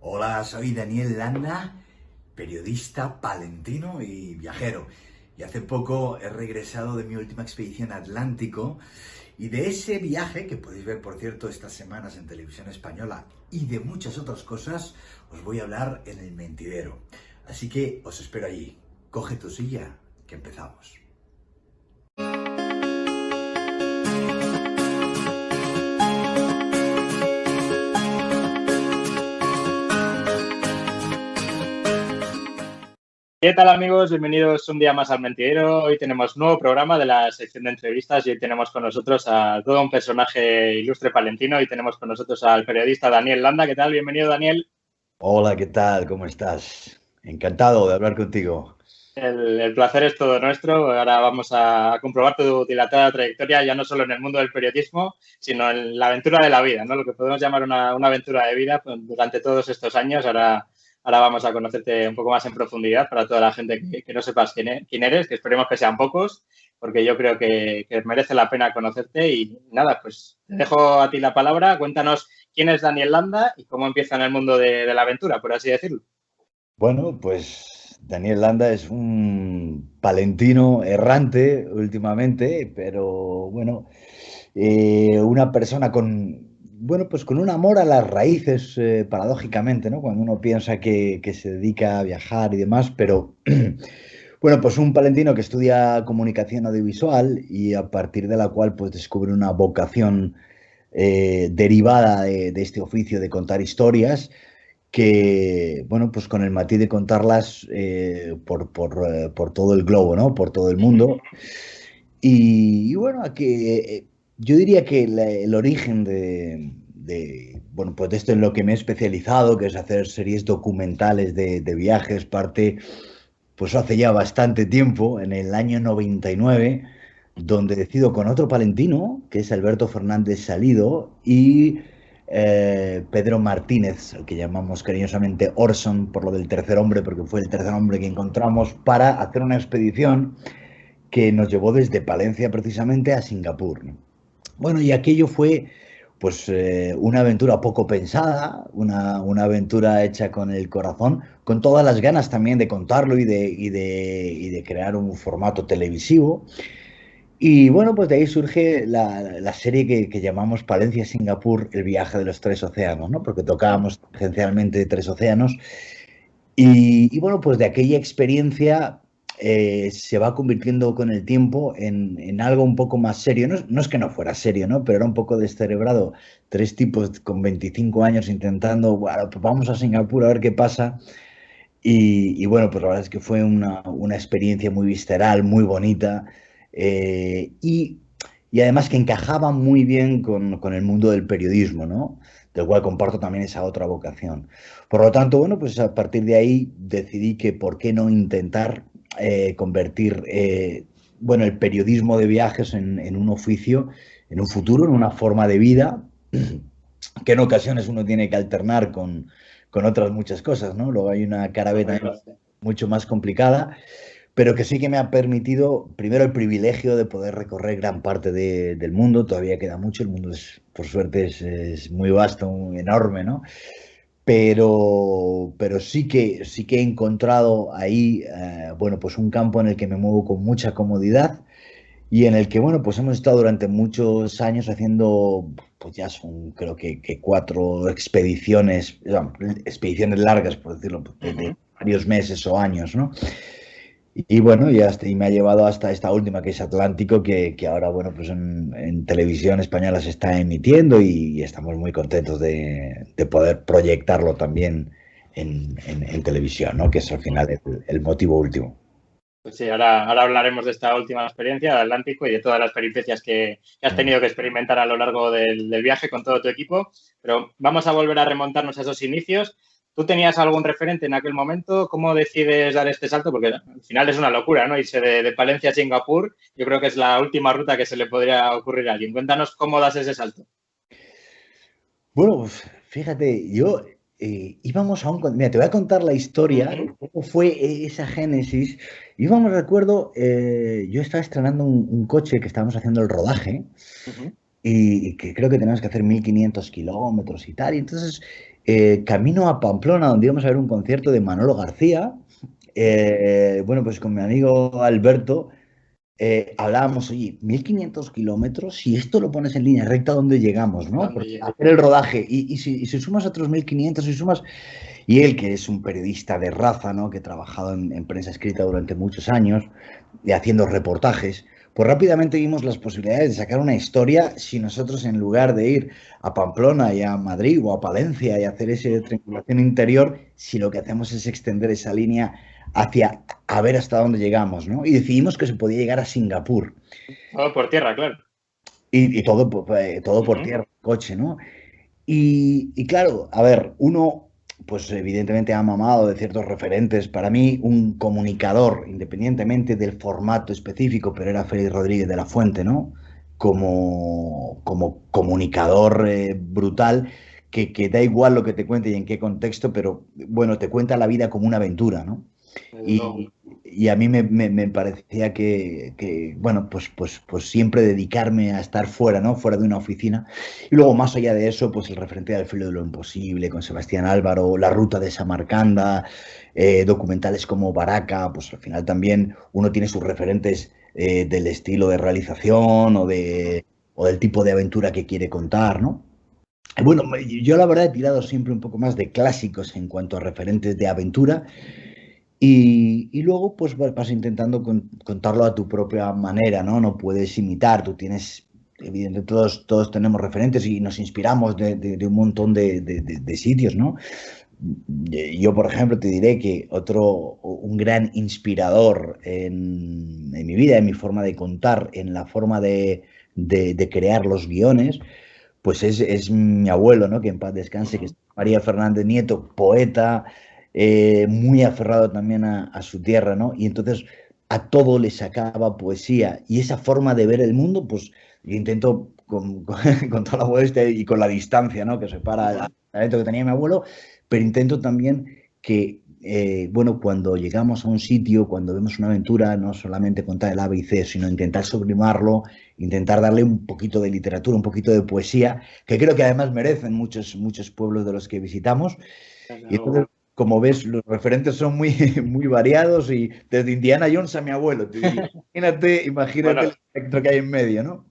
Hola, soy Daniel Landa, periodista palentino y viajero. Y hace poco he regresado de mi última expedición a Atlántico y de ese viaje, que podéis ver por cierto estas semanas en televisión española, y de muchas otras cosas, os voy a hablar en el mentidero. Así que os espero allí. Coge tu silla, que empezamos. ¿Qué tal, amigos? Bienvenidos un día más al Mentidero. Hoy tenemos nuevo programa de la sección de entrevistas y hoy tenemos con nosotros a todo un personaje ilustre palentino y tenemos con nosotros al periodista Daniel Landa. ¿Qué tal? Bienvenido, Daniel. Hola, ¿qué tal? ¿Cómo estás? Encantado de hablar contigo. El placer es todo nuestro. Ahora vamos a comprobar tu dilatada trayectoria, ya no solo en el mundo del periodismo, sino en la aventura de la vida, ¿no? Lo que podemos llamar una aventura de vida pues, durante todos estos años. Ahora vamos a conocerte un poco más en profundidad para toda la gente que no sepas quién eres, que esperemos que sean pocos, porque yo creo que merece la pena conocerte. Y nada, pues te dejo a ti la palabra. Cuéntanos quién es Daniel Landa y cómo empieza en el mundo de la aventura, por así decirlo. Bueno, pues Daniel Landa es un palentino errante últimamente, pero bueno, una persona pues con un amor a las raíces, paradójicamente, ¿no? Cuando uno piensa que se dedica a viajar y demás, pero bueno, pues un palentino que estudia comunicación audiovisual y a partir de la cual pues descubre una vocación derivada de este oficio de contar historias que, bueno, pues con el matiz de contarlas por todo el globo, ¿no? Por todo el mundo. Y bueno, yo diría que el origen bueno, pues de esto en lo que me he especializado, que es hacer series documentales de viajes, parte, pues hace ya bastante tiempo, en el año 99, donde decido con otro palentino, que es Alberto Fernández Salido, y Pedro Martínez, al que llamamos cariñosamente Orson, por lo del tercer hombre, porque fue el tercer hombre que encontramos, para hacer una expedición que nos llevó desde Palencia precisamente a Singapur, ¿no? Bueno, y aquello fue pues una aventura poco pensada, una aventura hecha con el corazón, con todas las ganas también de contarlo y de crear un formato televisivo. Y bueno, pues de ahí surge la serie que llamamos Palencia-Singapur, el viaje de los tres océanos, ¿no? Porque tocábamos tangencialmente tres océanos. Y bueno, pues de aquella experiencia se va convirtiendo con el tiempo en algo un poco más serio. No es que no fuera serio, ¿no? Pero era un poco descerebrado. Tres tipos con 25 años intentando, bueno, pues vamos a Singapur a ver qué pasa. Y bueno, pues la verdad es que fue una experiencia muy visceral, muy bonita. Y además que encajaba muy bien con el mundo del periodismo, ¿no? Del cual comparto también esa otra vocación. Por lo tanto, bueno, pues a partir de ahí decidí que por qué no intentar convertir, bueno, el periodismo de viajes en un oficio, en un futuro, en una forma de vida, que en ocasiones uno tiene que alternar con otras muchas cosas, ¿no? Luego hay una cara B también Correcto. mucho más complicada, pero que sí que me ha permitido, primero, el privilegio de poder recorrer gran parte del mundo. Todavía queda mucho, el mundo es, por suerte, es muy vasto, muy enorme, ¿no? Pero sí que he encontrado ahí, bueno, pues un campo en el que me muevo con mucha comodidad y en el que, bueno, pues hemos estado durante muchos años haciendo, pues ya son creo que cuatro expediciones, expediciones largas, por decirlo, de varios meses o años, ¿no? Y bueno, y me ha llevado hasta esta última, que es Atlántico, que ahora, bueno, pues en televisión española se está emitiendo y estamos muy contentos de poder proyectarlo también en televisión, ¿no? Que es al final el motivo último. Pues sí, ahora hablaremos de esta última experiencia de Atlántico y de todas las peripecias que has tenido que experimentar a lo largo del viaje con todo tu equipo. Pero vamos a volver a remontarnos a esos inicios. ¿Tú tenías algún referente en aquel momento? ¿Cómo decides dar este salto? Porque al final es una locura, ¿no? Irse de Palencia a Singapur, yo creo que es la última ruta que se le podría ocurrir a alguien. Cuéntanos cómo das ese salto. Bueno, pues fíjate, yo íbamos a Mira, te voy a contar la historia de cómo fue esa génesis. Íbamos, recuerdo, yo estaba estrenando un coche que estábamos haciendo el rodaje y que creo que teníamos que hacer 1500 kilómetros y tal. Y entonces camino a Pamplona, donde íbamos a ver un concierto de Manolo García. Bueno, pues con mi amigo Alberto hablábamos, oye, 1500 kilómetros, si esto lo pones en línea recta, ¿dónde llegamos, no? ¿Dónde Porque llega? hacer el rodaje, y si sumas otros 1500, si sumas, y él, que es un periodista de raza, ¿no? Que ha trabajado en prensa escrita durante muchos años, y haciendo reportajes, pues rápidamente vimos las posibilidades de sacar una historia si nosotros, en lugar de ir a Pamplona y a Madrid o a Palencia y hacer esa triangulación interior, si lo que hacemos es extender esa línea hacia a ver hasta dónde llegamos, ¿no? Y decidimos que se podía llegar a Singapur. Todo por tierra, claro. Y todo, todo por tierra, coche, ¿no? Y claro, a ver, uno, pues evidentemente ha mamado de ciertos referentes. Para mí, un comunicador, independientemente del formato específico, pero era Félix Rodríguez de la Fuente, ¿no? Como comunicador brutal, que da igual lo que te cuente y en qué contexto, pero bueno, te cuenta la vida como una aventura, ¿no? Desde luego. Y a mí me parecía que, bueno, pues siempre dedicarme a estar fuera, ¿no? Fuera de una oficina. Y luego, más allá de eso, pues el referente del filo de lo imposible con Sebastián Álvaro, la ruta de Samarcanda, documentales como Baraka, pues al final también uno tiene sus referentes del estilo de realización o del tipo de aventura que quiere contar, ¿no? Bueno, yo la verdad he tirado siempre un poco más de clásicos en cuanto a referentes de aventura y luego pues vas intentando contarlo a tu propia manera, ¿no? No puedes imitar, tú tienes, evidentemente todos tenemos referentes y nos inspiramos de un montón de sitios, ¿no? Yo, por ejemplo, te diré que un gran inspirador en mi vida, en mi forma de contar, en la forma de crear los guiones, pues es mi abuelo, ¿no? Que en paz descanse, que es María Fernández Nieto, poeta, muy aferrado también a su tierra, ¿no? Y entonces a todo le sacaba poesía y esa forma de ver el mundo, pues yo intento con toda la modestia y con la distancia, ¿no? Que separa el talento que tenía mi abuelo, pero intento también que, bueno, cuando llegamos a un sitio, cuando vemos una aventura, no solamente contar el A, B y C, sino intentar sublimarlo, intentar darle un poquito de literatura, un poquito de poesía, que creo que además merecen muchos pueblos de los que visitamos. Desde Y luego. entonces, como ves, los referentes son muy variados y desde Indiana Jones a mi abuelo, te diría. Imagínate Bueno, el espectro que hay en medio, ¿no?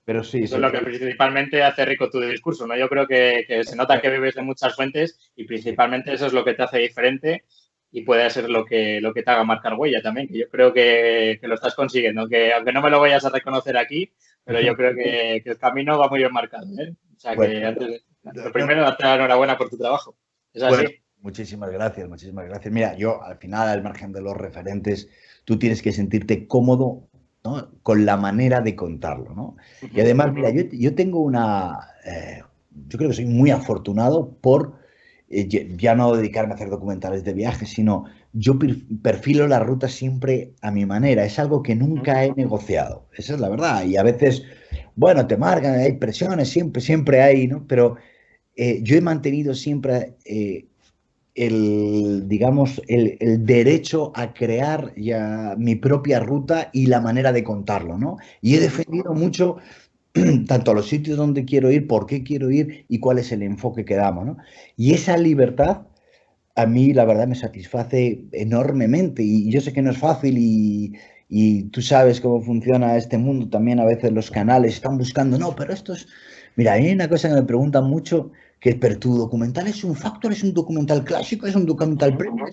Pero sí, eso es se lo que trata. principalmente hace rico tu discurso, ¿no? Yo creo que se nota que vives de muchas fuentes y principalmente eso es lo que te hace diferente y puede ser lo que te haga marcar huella también, que yo creo que lo estás consiguiendo, que aunque no me lo vayas a reconocer aquí, pero yo creo que el camino va muy bien marcado, ¿eh? O sea Bueno, que antes, lo no, primero, darte la enhorabuena por tu trabajo. Es bueno, así. muchísimas gracias, muchísimas gracias. Mira, yo al final, al margen de los referentes, tú tienes que sentirte cómodo, ¿no? Con la manera de contarlo, ¿no? Y además, mira, yo tengo yo creo que soy muy afortunado por ya no dedicarme a hacer documentales de viajes, sino yo perfilo la ruta siempre a mi manera. Es algo que nunca he negociado, esa es la verdad. Y a veces, bueno, te marcan, hay presiones, siempre hay, ¿no? Pero yo he mantenido siempre digamos, el derecho a crear ya mi propia ruta y la manera de contarlo, ¿no? Y he defendido mucho tanto a los sitios donde quiero ir, por qué quiero ir y cuál es el enfoque que damos, ¿no? Y esa libertad a mí, la verdad, me satisface enormemente y yo sé que no es fácil y tú sabes cómo funciona este mundo también, a veces los canales están buscando, no, pero esto es... Mira, hay una cosa que me preguntan mucho, que es, pero tu documental es un factor, es un documental clásico, es un documental premium.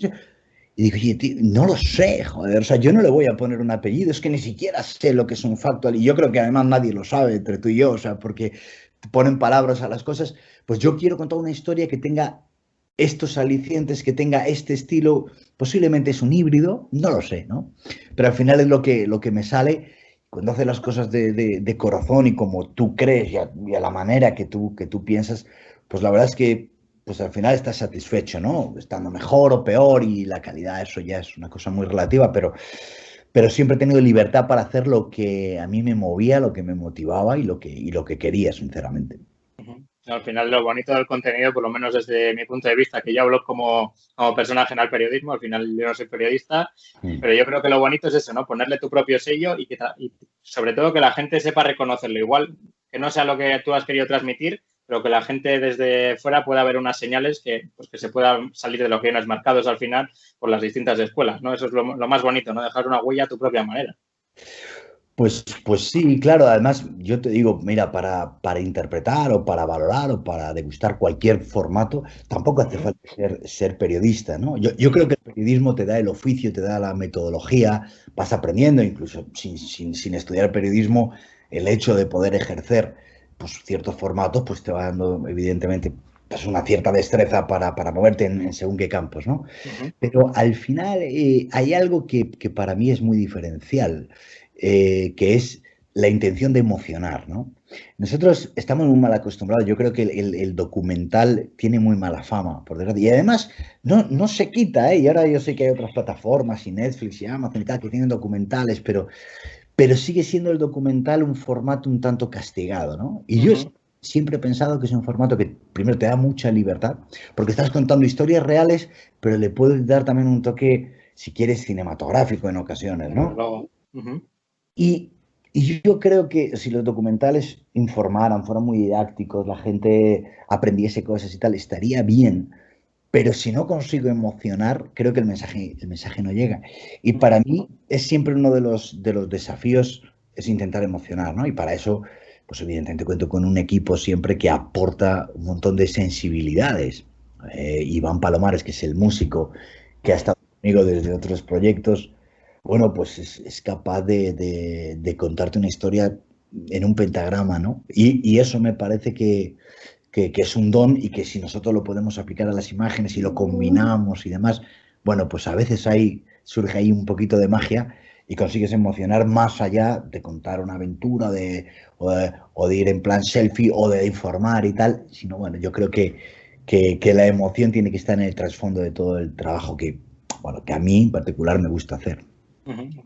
Y digo, oye, tío, no lo sé, joder, o sea, yo no le voy a poner un apellido, es que ni siquiera sé lo que es un factual, y yo creo que además nadie lo sabe entre tú y yo, o sea, porque ponen palabras a las cosas, pues yo quiero contar una historia que tenga estos alicientes, que tenga este estilo, posiblemente es un híbrido, no lo sé, ¿no? Pero al final es lo que me sale cuando haces las cosas de corazón y como tú crees y a la manera que tú piensas, pues la verdad es que pues al final estás satisfecho, ¿no? Estando mejor o peor y la calidad, eso ya es una cosa muy relativa, pero siempre he tenido libertad para hacer lo que a mí me movía, lo que me motivaba y lo que quería, sinceramente. Al final, lo bonito del contenido, por lo menos desde mi punto de vista, que yo hablo como persona ajena al periodismo, al final yo no soy periodista, Mm. pero yo creo que lo bonito es eso, ¿no? Ponerle tu propio sello y sobre todo que la gente sepa reconocerlo. Igual que no sea lo que tú has querido transmitir, pero que la gente desde fuera pueda ver unas señales que, pues, que se pueda salir de los guiones marcados al final por las distintas escuelas, ¿no? Eso es lo más bonito, ¿no? Dejar una huella a tu propia manera. Pues sí, claro. Además, yo te digo, mira, para interpretar o para valorar o para degustar cualquier formato, tampoco hace falta ser periodista, ¿no? Yo creo que el periodismo te da el oficio, te da la metodología, vas aprendiendo, incluso sin estudiar periodismo, el hecho de poder ejercer pues, ciertos formatos, pues te va dando, evidentemente, pues, una cierta destreza para moverte en según qué campos, ¿no? Pero al final hay algo que para mí es muy diferencial, que es la intención de emocionar, ¿no? Nosotros estamos muy mal acostumbrados. Yo creo que el documental tiene muy mala fama, por desgracia. Y además no se quita, ¿eh? Y ahora yo sé que hay otras plataformas, y Netflix y Amazon y tal, que tienen documentales, pero sigue siendo el documental un formato un tanto castigado, ¿no? Y yo siempre he pensado que es un formato que primero te da mucha libertad, porque estás contando historias reales, pero le puedes dar también un toque, si quieres, cinematográfico en ocasiones, ¿no? Y, y yo creo que si los documentales informaran, fueran muy didácticos, la gente aprendiese cosas y tal, estaría bien. Pero si no consigo emocionar, creo que el mensaje no llega. Y para mí es siempre uno de los desafíos es intentar emocionar, ¿no? Y para eso, pues evidentemente cuento con un equipo siempre que aporta un montón de sensibilidades. Iván Palomares, que es el músico que ha estado conmigo desde otros proyectos, bueno, pues es capaz de contarte una historia en un pentagrama, ¿no? Y eso me parece que es un don y que si nosotros lo podemos aplicar a las imágenes y lo combinamos y demás, bueno, pues a veces surge ahí un poquito de magia y consigues emocionar más allá de contar una aventura o de ir en plan selfie o de informar y tal, sino bueno, yo creo que la emoción tiene que estar en el trasfondo de todo el trabajo bueno, que a mí en particular me gusta hacer.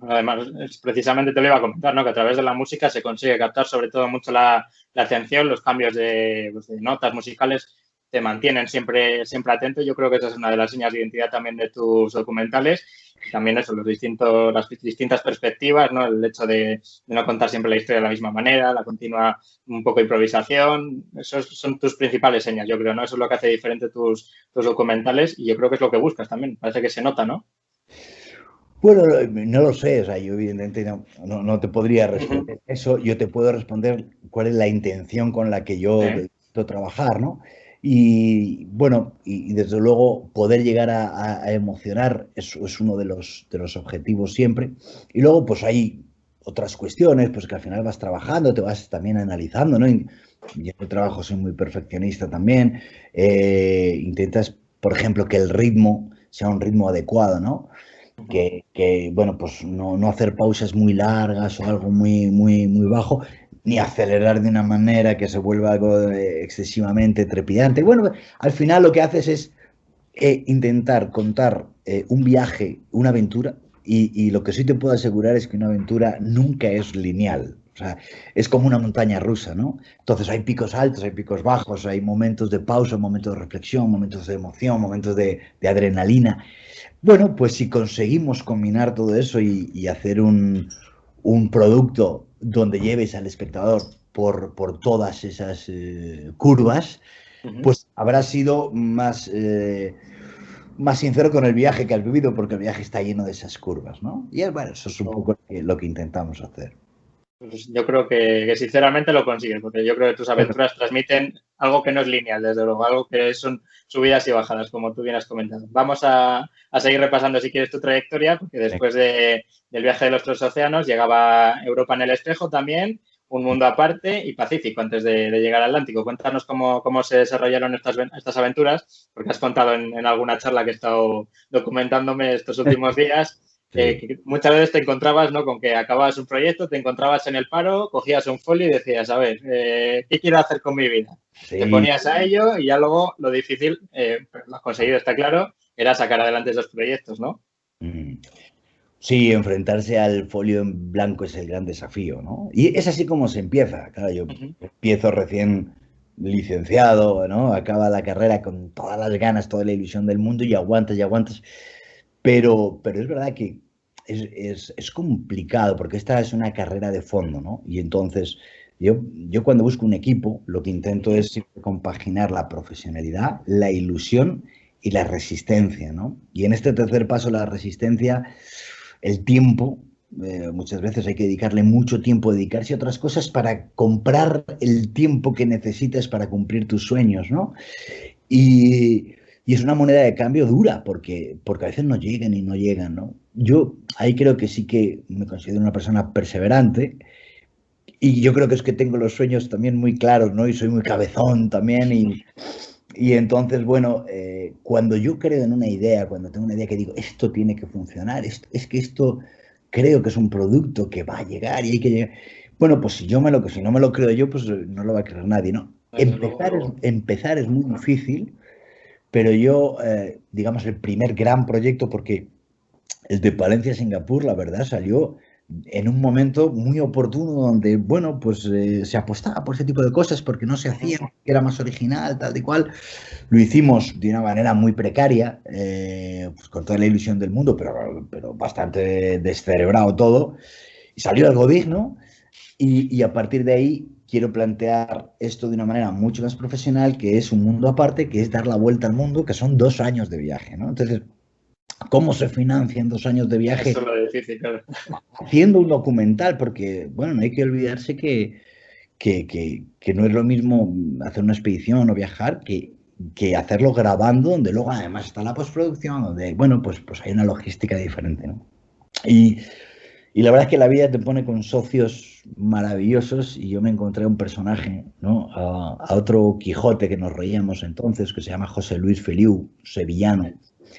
Además, precisamente te lo iba a comentar, ¿no? Que a través de la música se consigue captar sobre todo mucho la atención, los cambios pues, de notas musicales te mantienen siempre atento. Yo creo que esa es una de las señas de identidad también de tus documentales. También eso, las distintas perspectivas, ¿no? El hecho de no contar siempre la historia de la misma manera, la continua un poco improvisación. Esos son tus principales señas, yo creo, ¿no? Eso es lo que hace diferente tus documentales y yo creo que es lo que buscas también. Parece que se nota, ¿no? Bueno, no lo sé, o sea, yo evidentemente no te podría responder eso, yo te puedo responder cuál es la intención con la que yo intento trabajar, ¿no? Y bueno, y desde luego poder llegar a emocionar es uno de los objetivos siempre. Y luego pues hay otras cuestiones, pues que al final vas trabajando, te vas también analizando, ¿no? Y yo en el trabajo soy muy perfeccionista también, intentas, por ejemplo, que el ritmo sea un ritmo adecuado, ¿no? Bueno, pues no hacer pausas muy largas o algo muy bajo, ni acelerar de una manera que se vuelva algo excesivamente trepidante. Bueno, al final lo que haces es intentar contar un viaje, una aventura, y lo que sí te puedo asegurar es que una aventura nunca es lineal. O sea, es como una montaña rusa, ¿no? Entonces hay picos altos, hay picos bajos, hay momentos de pausa, momentos de reflexión, momentos de emoción, momentos de adrenalina. Bueno, pues si conseguimos combinar todo eso y hacer un producto donde lleves al espectador por todas esas curvas, pues habrá sido más sincero con el viaje que has vivido, porque el viaje está lleno de esas curvas, ¿no? Y bueno, eso es un poco lo que intentamos hacer. Pues yo creo que sinceramente lo consigues, porque yo creo que tus aventuras transmiten algo que no es lineal, desde luego, algo que son subidas y bajadas, como tú bien has comentado. Vamos a seguir repasando, si quieres, tu trayectoria, porque después del viaje de los tres océanos llegaba Europa en el espejo también, Un mundo aparte y Pacífico antes de llegar al Atlántico. Cuéntanos cómo se desarrollaron estas aventuras, porque has contado en alguna charla que he estado documentándome estos últimos días. Que muchas veces te encontrabas, ¿no? Con que acababas un proyecto, te encontrabas en el paro, cogías un folio y decías, a ver, ¿qué quiero hacer con mi vida? Sí. Te ponías a ello y ya luego lo difícil, lo has conseguido, está claro, era sacar adelante esos proyectos, ¿no? Sí, enfrentarse al folio en blanco es el gran desafío, ¿no? Y es así como se empieza. Claro, yo empiezo recién licenciado, ¿no? Acaba la carrera con todas las ganas, toda la ilusión del mundo y aguantas y aguantas. Pero es verdad que es complicado porque esta es una carrera de fondo, ¿no? Y entonces Yo cuando busco un equipo, lo que intento es siempre compaginar la profesionalidad, la ilusión y la resistencia, ¿no? Y en este tercer paso, la resistencia, el tiempo, muchas veces hay que dedicarle mucho tiempo, dedicarse a otras cosas para comprar el tiempo que necesitas para cumplir tus sueños, ¿no? Y, y es una moneda de cambio dura, porque a veces no llegan y no llegan, ¿no? Yo ahí creo que sí que me considero una persona perseverante y yo creo que es que tengo los sueños también muy claros, ¿no? Y soy muy cabezón también y entonces, bueno, cuando yo creo en una idea, cuando tengo una idea que digo, esto tiene que funcionar, es que esto creo que es un producto que va a llegar y hay que llegar. Bueno, pues si no me lo creo yo, pues no lo va a creer nadie, ¿no? Desde luego. Empezar es muy difícil, pero yo, digamos, el primer gran proyecto, porque el de Palencia Singapur, la verdad, salió en un momento muy oportuno donde, bueno, pues se apostaba por ese tipo de cosas porque no se hacían, que era más original, tal y cual. Lo hicimos de una manera muy precaria, pues con toda la ilusión del mundo, pero bastante descerebrado todo. Y salió algo digno y a partir de ahí quiero plantear esto de una manera mucho más profesional, que es un mundo aparte, que es dar la vuelta al mundo, que son 2 años de viaje, ¿no? Entonces, ¿cómo se financian 2 años de viaje? Eso es lo difícil, claro. Haciendo un documental, porque, bueno, no hay que olvidarse que no es lo mismo hacer una expedición o viajar que hacerlo grabando, donde luego además está la postproducción, donde, bueno, pues hay una logística diferente, ¿no? Y, y la verdad es que la vida te pone con socios maravillosos y yo me encontré un personaje, ¿no? A otro Quijote que nos reíamos entonces, que se llama José Luis Feliu, sevillano.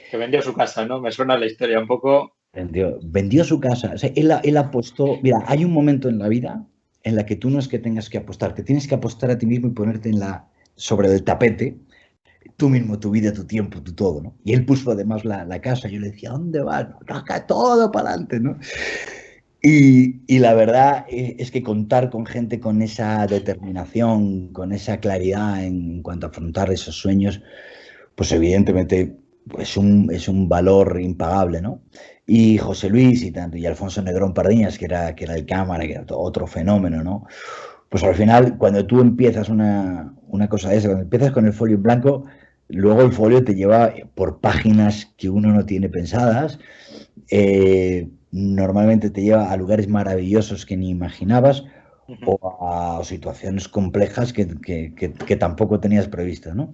Que vendió su casa, ¿no? Me suena la historia un poco. Vendió su casa. O sea, él apostó. Mira, hay un momento en la vida en la que tú no es que tengas que apostar, te tienes que apostar a ti mismo y ponerte sobre el tapete, tú mismo, tu vida, tu tiempo, tu todo, ¿no? Y él puso además la casa. Yo le decía, ¿dónde vas? No, acá todo para adelante, ¿no? Y la verdad es que contar con gente con esa determinación, con esa claridad en cuanto a afrontar esos sueños, pues evidentemente es un valor impagable, ¿no? Y José Luis y tanto, y Alfonso Negrón Pardiñas, que era el cámara, que era otro fenómeno, ¿no? Pues al final, cuando tú empiezas una cosa de esa, cuando empiezas con el folio en blanco, luego el folio te lleva por páginas que uno no tiene pensadas, normalmente te lleva a lugares maravillosos que ni imaginabas o a situaciones complejas que tampoco tenías previstas, ¿no?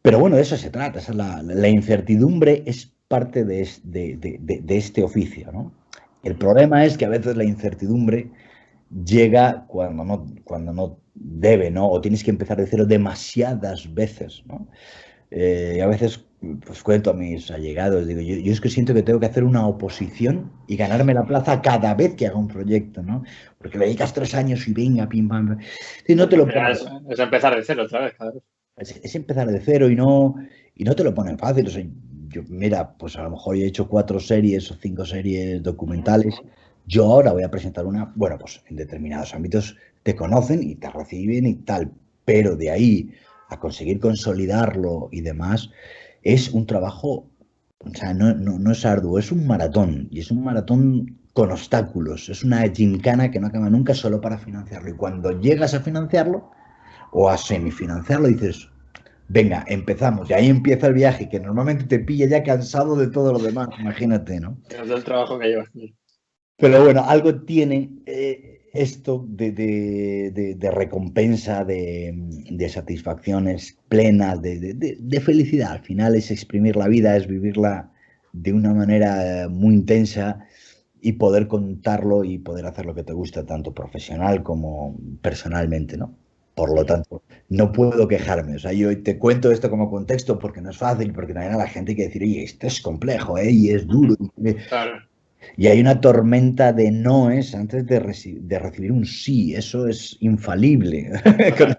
Pero bueno, de eso se trata, esa es la incertidumbre es parte de este oficio, ¿no? El problema es que a veces la incertidumbre llega cuando no debe, ¿no? O tienes que empezar de cero demasiadas veces, ¿no? A veces pues cuento a mis allegados, digo, yo es que siento que tengo que hacer una oposición y ganarme la plaza cada vez que haga un proyecto, ¿no? Porque le dedicas 3 años y venga, pim, pam. Y no te lo pones. Es empezar de cero otra vez, claro. Es empezar de cero y no te lo ponen fácil. O sea, yo, mira, pues a lo mejor he hecho 4 series o 5 series documentales. Yo ahora voy a presentar una, bueno, pues en determinados ámbitos te conocen y te reciben y tal, pero de ahí a conseguir consolidarlo y demás, es un trabajo, o sea, no es arduo, es un maratón y es un maratón con obstáculos, es una gincana que no acaba nunca solo para financiarlo. Y cuando llegas a financiarlo o a semifinanciarlo, dices, venga, empezamos. Y ahí empieza el viaje, que normalmente te pilla ya cansado de todo lo demás, imagínate, ¿no? Es el trabajo que llevas. Pero bueno, algo tiene esto de recompensa, de satisfacciones plenas, de felicidad. Al final es exprimir la vida, es vivirla de una manera muy intensa y poder contarlo y poder hacer lo que te gusta, tanto profesional como personalmente, ¿no? Por lo tanto, no puedo quejarme. O sea, yo te cuento esto como contexto porque no es fácil, porque también a la gente hay que decir, oye, esto es complejo, ¿eh? Y es duro. Claro. Y hay una tormenta de noes antes de recibir un sí. Eso es infalible.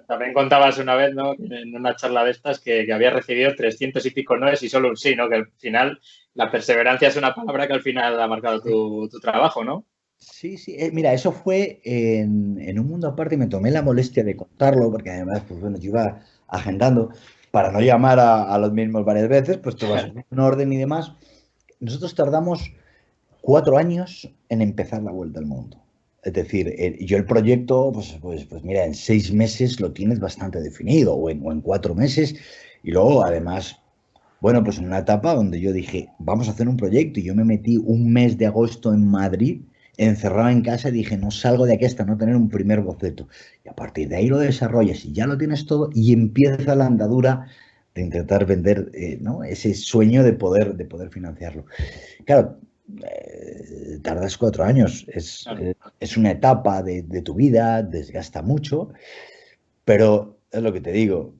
También contabas una vez, ¿no? En una charla de estas que había recibido 300 y pico noes y solo un sí, ¿no? Que al final la perseverancia es una palabra que al final ha marcado tu trabajo, ¿no? Sí, sí. Mira, eso fue en un mundo aparte y me tomé la molestia de contarlo porque además, pues bueno, yo iba agendando para no llamar a los mismos varias veces, pues todo va en orden y demás. Nosotros tardamos 4 años en empezar la vuelta al mundo. Es decir, yo el proyecto, pues mira, en 6 meses lo tienes bastante definido, o en 4 meses, y luego además, bueno, pues en una etapa donde yo dije, vamos a hacer un proyecto, y yo me metí un mes de agosto en Madrid, encerrado en casa, y dije, no salgo de aquí hasta no tener un primer boceto. Y a partir de ahí lo desarrollas y ya lo tienes todo, y empieza la andadura de intentar vender, ¿no? Ese sueño de poder financiarlo. Claro, tardas 4 años, Claro. es una etapa de tu vida, desgasta mucho, pero es lo que te digo,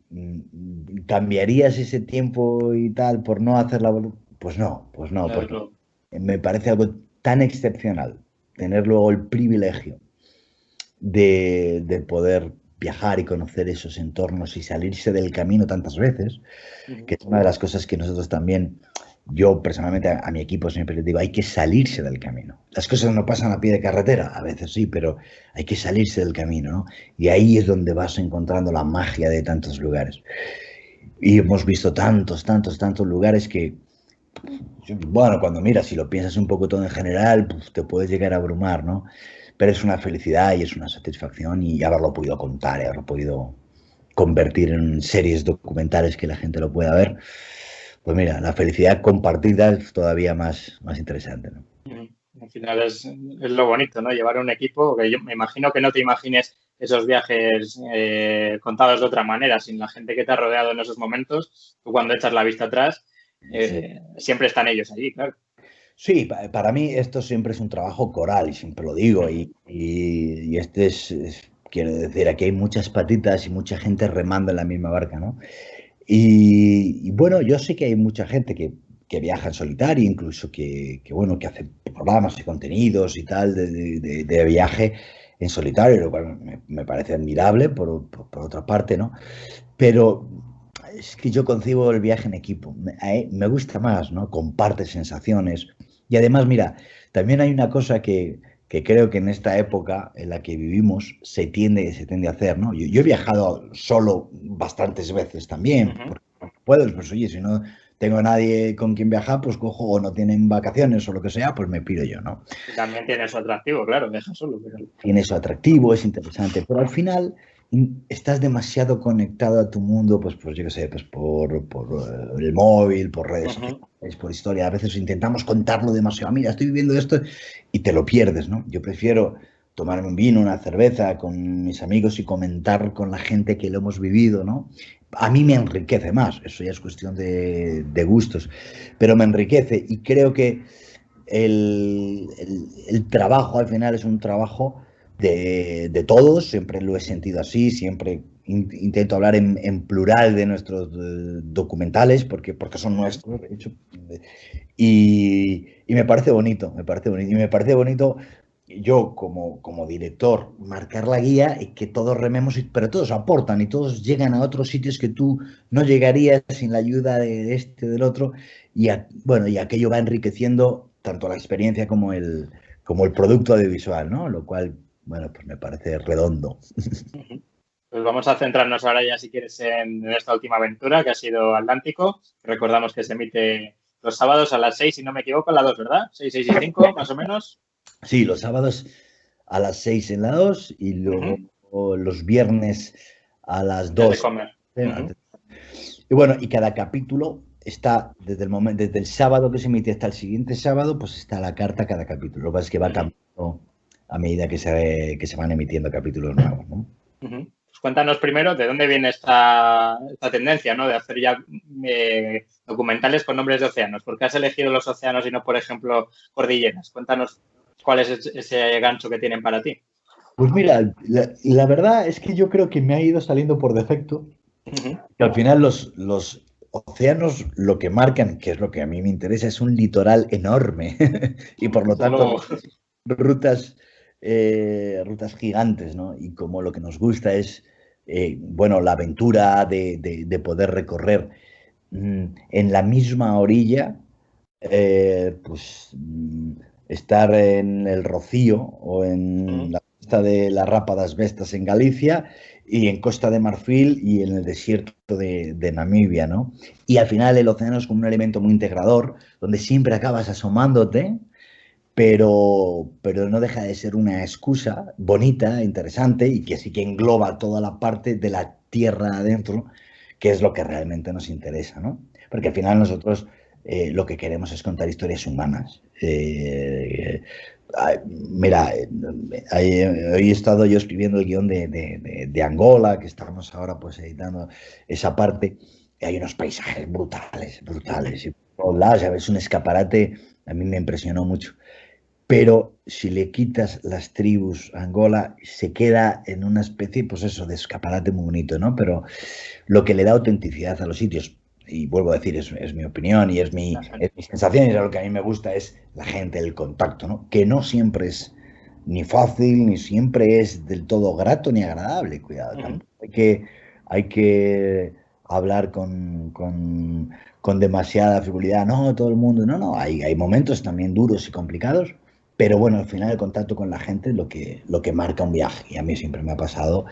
¿cambiarías ese tiempo y tal por no hacerla? Pues no, Desde porque luego. me parece algo tan excepcional tener luego el privilegio de poder viajar y conocer esos entornos y salirse del camino tantas veces, que es una de las cosas que nosotros también, yo personalmente a mi equipo siempre les digo, hay que salirse del camino. Las cosas no pasan a pie de carretera, a veces sí, pero hay que salirse del camino, ¿no? Y ahí es donde vas encontrando la magia de tantos lugares. Y hemos visto tantos, tantos, tantos lugares que, bueno, cuando miras, si lo piensas un poco todo en general, pues, te puedes llegar a abrumar, ¿no? Pero es una felicidad y es una satisfacción, y haberlo podido contar y haberlo podido convertir en series documentales que la gente lo pueda ver, pues mira, la felicidad compartida es todavía más interesante, ¿no? Al final es lo bonito, ¿no? Llevar un equipo, que yo me imagino que no te imagines esos viajes contados de otra manera, sin la gente que te ha rodeado en esos momentos. Tú cuando echas la vista atrás, Sí. siempre están ellos allí, claro. Sí, para mí esto siempre es un trabajo coral, y siempre lo digo, y este quiero decir, aquí hay muchas patitas y mucha gente remando en la misma barca, ¿no? Y bueno, yo sé que hay mucha gente que viaja en solitario, incluso bueno, que hace programas y contenidos y tal de viaje en solitario, lo cual me parece admirable por otra parte, ¿no? Pero es que yo concibo el viaje en equipo. Me gusta más, ¿no? Comparte sensaciones. Y además, mira, también hay una cosa que creo que en esta época en la que vivimos se tiende a hacer, ¿no? Yo he viajado solo bastantes veces también, porque puedo, pues oye, si no tengo a nadie con quien viajar, pues cojo, o no tienen vacaciones o lo que sea, pues me pido yo, ¿no? Y también tiene su atractivo, claro, deja solo. Pero... Tiene su atractivo, es interesante, pero al final estás demasiado conectado a tu mundo, pues yo qué sé, pues por el móvil, por redes sociales, por historia. A veces intentamos contarlo demasiado. Mira, estoy viviendo esto, y te lo pierdes, ¿no? Yo prefiero tomarme un vino, una cerveza con mis amigos y comentar con la gente que lo hemos vivido, ¿no? A mí me enriquece más, eso ya es cuestión de gustos, pero me enriquece, y creo que el trabajo al final es un trabajo de todos, siempre lo he sentido así, siempre intento hablar en plural de nuestros documentales, porque son nuestros, de hecho, y me parece bonito, y me parece bonito yo como director marcar la guía y que todos rememos, pero todos aportan y todos llegan a otros sitios que tú no llegarías sin la ayuda de este, del otro, bueno, y aquello va enriqueciendo tanto la experiencia como el producto audiovisual, ¿no? Lo cual, bueno, pues me parece redondo. Pues vamos a centrarnos ahora ya, si quieres, en esta última aventura, que ha sido Atlántico. Recordamos que se emite los sábados a las 6, si no me equivoco, a las 2, ¿verdad? 6, 6 y 5, más o menos. Sí, los sábados a las 6 en la 2, y luego los viernes a las Antes de 2. comer. Y bueno, y cada capítulo está desde el sábado que se emite hasta el siguiente sábado, pues está la carta cada capítulo. Lo que pasa es que va cambiando a medida que se van emitiendo capítulos nuevos, ¿no? Pues cuéntanos primero de dónde viene esta tendencia, ¿no? De hacer ya documentales con nombres de océanos. ¿Por qué has elegido los océanos y no, por ejemplo, cordilleras? Cuéntanos cuál es ese gancho que tienen para ti. Pues mira, la verdad es que yo creo que me ha ido saliendo por defecto, que al final los océanos lo que marcan, que es lo que a mí me interesa, es un litoral enorme y por lo tanto rutas gigantes, ¿no? Y como lo que nos gusta es, bueno, la aventura de poder recorrer en la misma orilla, pues estar en el Rocío o en la costa de las Rápadas Vestas en Galicia, y en Costa de Marfil y en el desierto de Namibia, ¿no? Y al final el océano es como un elemento muy integrador, donde siempre acabas asomándote pero no deja de ser una excusa bonita, interesante y que sí que engloba toda la parte de la tierra adentro, que es lo que realmente nos interesa, ¿no? Porque al final nosotros lo que queremos es contar historias humanas. Mira, hoy he estado yo escribiendo el guión de Angola, que estamos ahora pues editando esa parte, y hay unos paisajes brutales, brutales. Y por todos lados, ya ves, un escaparate, a mí me impresionó mucho. Pero si le quitas las tribus a Angola, se queda en una especie, pues eso, de escaparate muy bonito, ¿no? Pero lo que le da autenticidad a los sitios, y vuelvo a decir, es mi opinión y es mi sensación, y es lo que a mí me gusta, es la gente, el contacto, ¿no? Que no siempre es ni fácil, ni siempre es del todo grato ni agradable, cuidado, tampoco hay que hablar con demasiada frivolidad, no, todo el mundo, no, hay momentos también duros y complicados, pero bueno, al final el contacto con la gente es lo que marca un viaje, y a mí siempre me ha pasado,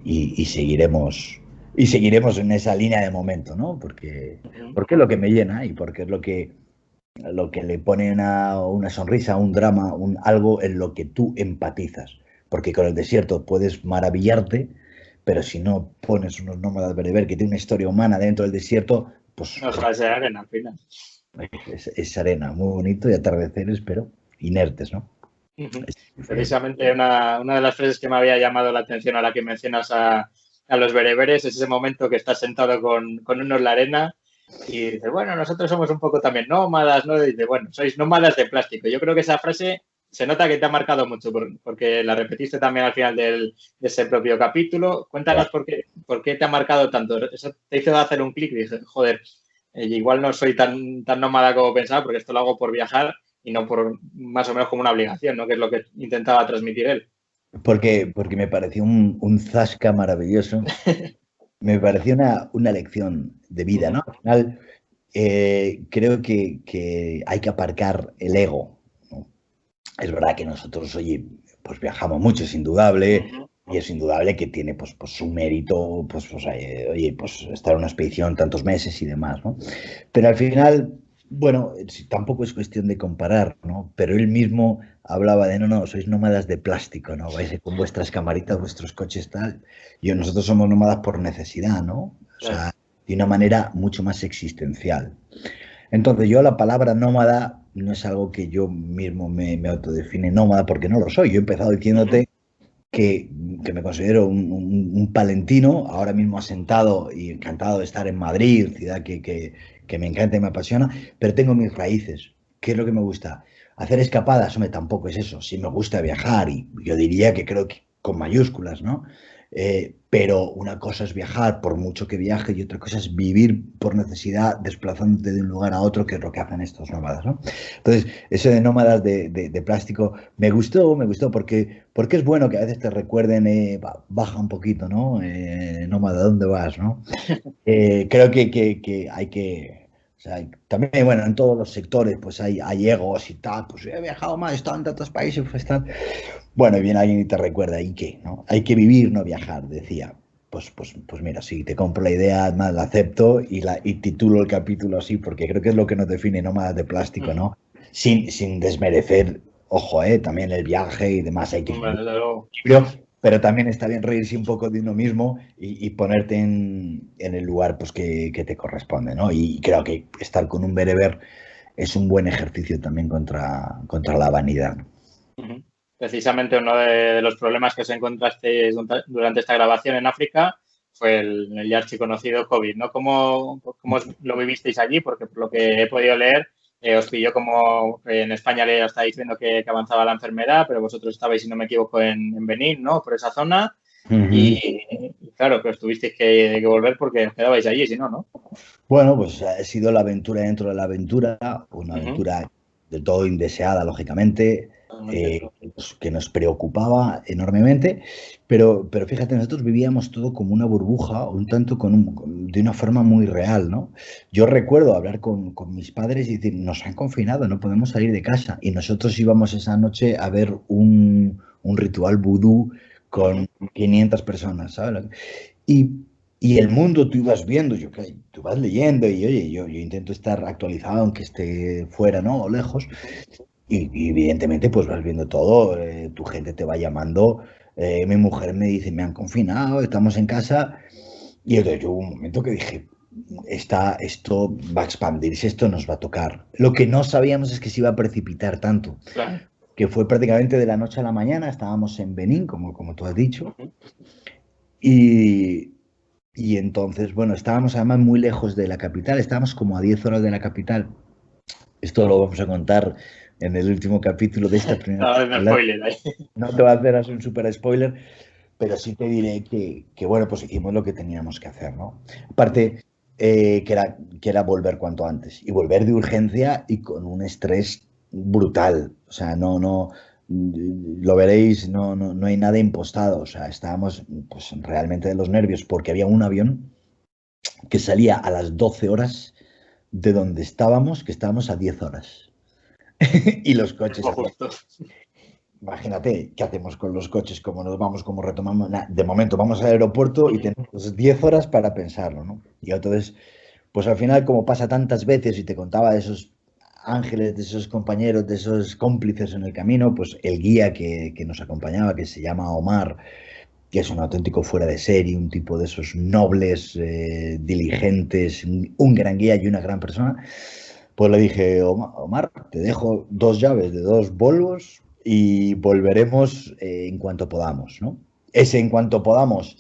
y seguiremos en esa línea de momento, ¿no? Porque es lo que me llena y porque es lo que le pone una sonrisa, un drama, algo en lo que tú empatizas. Porque con el desierto puedes maravillarte, pero si no pones unos nómadas bereber que tiene una historia humana dentro del desierto, pues No deja de ser arena al final. es arena, muy bonito, y atardeceres, pero inertes, ¿no? Precisamente una de las frases que me había llamado la atención a la que mencionas a los bereberes es ese momento que estás sentado con uno en la arena y dices, bueno, nosotros somos un poco también nómadas, ¿no? Y dices, bueno, sois nómadas de plástico. Yo creo que esa frase se nota que te ha marcado mucho porque la repetiste también al final de ese propio capítulo. Cuéntanos por qué te ha marcado tanto. Eso te hizo hacer un clic y dije, joder, igual no soy tan nómada como pensaba porque esto lo hago por viajar y no por más o menos como una obligación, ¿no? Que es lo que intentaba transmitir él. Porque me pareció un zasca maravilloso. Me pareció una lección de vida, ¿no? Al final, creo que hay que aparcar el ego, ¿no? Es verdad que nosotros, oye, pues viajamos mucho, es indudable, y es indudable que tiene pues su mérito, oye, pues estar en una expedición tantos meses y demás, ¿no? Pero al final, bueno, tampoco es cuestión de comparar, ¿no? Pero él mismo hablaba de, no, sois nómadas de plástico, ¿no? Vais con vuestras camaritas, vuestros coches, tal. Y nosotros somos nómadas por necesidad, ¿no? O sea, de una manera mucho más existencial. Entonces, yo la palabra nómada no es algo que yo mismo me autodefine nómada, porque no lo soy. Yo he empezado diciéndote que me considero un palentino, ahora mismo asentado y encantado de estar en Madrid, ciudad que me encanta y me apasiona, pero tengo mis raíces. ¿Qué es lo que me gusta? Hacer escapadas, hombre, tampoco es eso. Sí me gusta viajar y yo diría que creo que con mayúsculas, ¿no? Pero una cosa es viajar por mucho que viaje y otra cosa es vivir por necesidad desplazándote de un lugar a otro, que es lo que hacen estos nómadas, ¿no? Entonces, eso de nómadas de plástico me gustó porque es bueno que a veces te recuerden, baja un poquito, ¿no? Nómada, ¿dónde vas, no? Creo que hay que... O sea, también, bueno, en todos los sectores pues hay egos y tal, pues he viajado más, he estado en tantos países, pues tal. Bueno, y viene alguien y te recuerda, ¿y qué? ¿No? Hay que vivir, no viajar, decía. Pues mira, sí, te compro la idea, más la acepto y titulo el capítulo así, porque creo que es lo que nos define nómadas de plástico, ¿no? Sin desmerecer, ojo, también el viaje y demás, hay que equilibrio, pero también está bien reírse un poco de uno mismo y ponerte en el lugar pues, que te corresponde, ¿no? Y creo que estar con un bereber es un buen ejercicio también contra la vanidad, ¿no? Precisamente uno de los problemas que os encontrasteis durante esta grabación en África fue el ya archiconocido COVID, ¿no? ¿Cómo lo vivisteis allí? Porque por lo que he podido leer, os pilló como en España le estáis viendo que avanzaba la enfermedad, pero vosotros estabais, si no me equivoco, en Benín, ¿no? Por esa zona. Y claro, que os tuvisteis que volver porque os quedabais allí, si no, ¿no? Bueno, pues ha sido la aventura dentro de la aventura, una aventura del todo indeseada, lógicamente, que nos preocupaba enormemente, pero fíjate, nosotros vivíamos todo como una burbuja, un tanto de una forma muy real, ¿no? Yo recuerdo hablar con mis padres y decir, nos han confinado, no podemos salir de casa, y nosotros íbamos esa noche a ver un ritual vudú con 500 personas, ¿sabes? Y el mundo tú ibas viendo, tú vas leyendo y oye, yo intento estar actualizado aunque esté fuera, ¿no? O lejos, y evidentemente pues vas viendo todo, tu gente te va llamando, mi mujer me dice, me han confinado, estamos en casa, y entonces yo hubo un momento que dije, esto va a expandirse, esto nos va a tocar. Lo que no sabíamos es que se iba a precipitar tanto, Claro. que fue prácticamente de la noche a la mañana, estábamos en Benín, como tú has dicho, y, y entonces, bueno, estábamos además muy lejos de la capital, estábamos como a 10 horas de la capital. Esto lo vamos a contar en el último capítulo de esta primera No, no temporada. spoiler ahí. No te va a hacer así un super spoiler, pero sí te diré que, bueno, pues hicimos lo que teníamos que hacer, ¿no? Aparte, que era volver cuanto antes, y volver de urgencia y con un estrés brutal. O sea, lo veréis, no hay nada impostado. O sea, estábamos pues realmente de los nervios porque había un avión que salía a las 12 horas de donde estábamos, que estábamos a 10 horas. Y los coches... Justo. Imagínate, ¿qué hacemos con los coches? ¿Cómo nos vamos? ¿Cómo retomamos? De momento vamos al aeropuerto y tenemos 10 horas para pensarlo, ¿no? Y entonces, pues al final, como pasa tantas veces, y te contaba de esos ángeles, de esos compañeros, de esos cómplices en el camino, pues el guía que nos acompañaba, que se llama Omar, que es un auténtico fuera de serie, un tipo de esos nobles, diligentes, un gran guía y una gran persona, pues le dije, Omar, te dejo 2 llaves de 2 Volvos y volveremos en cuanto podamos, ¿no? Ese en cuanto podamos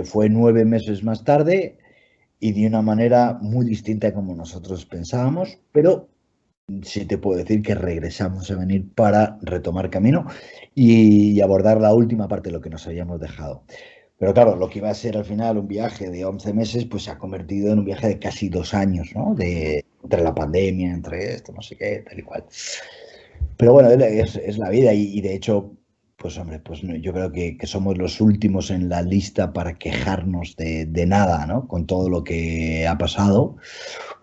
fue 9 meses más tarde y de una manera muy distinta a como nosotros pensábamos, pero sí te puedo decir que regresamos a venir para retomar camino y abordar la última parte de lo que nos habíamos dejado. Pero claro, lo que iba a ser al final un viaje de 11 meses, pues se ha convertido en un viaje de casi 2 años, ¿no? Entre la pandemia, entre esto, no sé qué, tal y cual. Pero bueno, es la vida y de hecho, pues hombre, pues yo creo que somos los últimos en la lista para quejarnos de nada, ¿no? Con todo lo que ha pasado.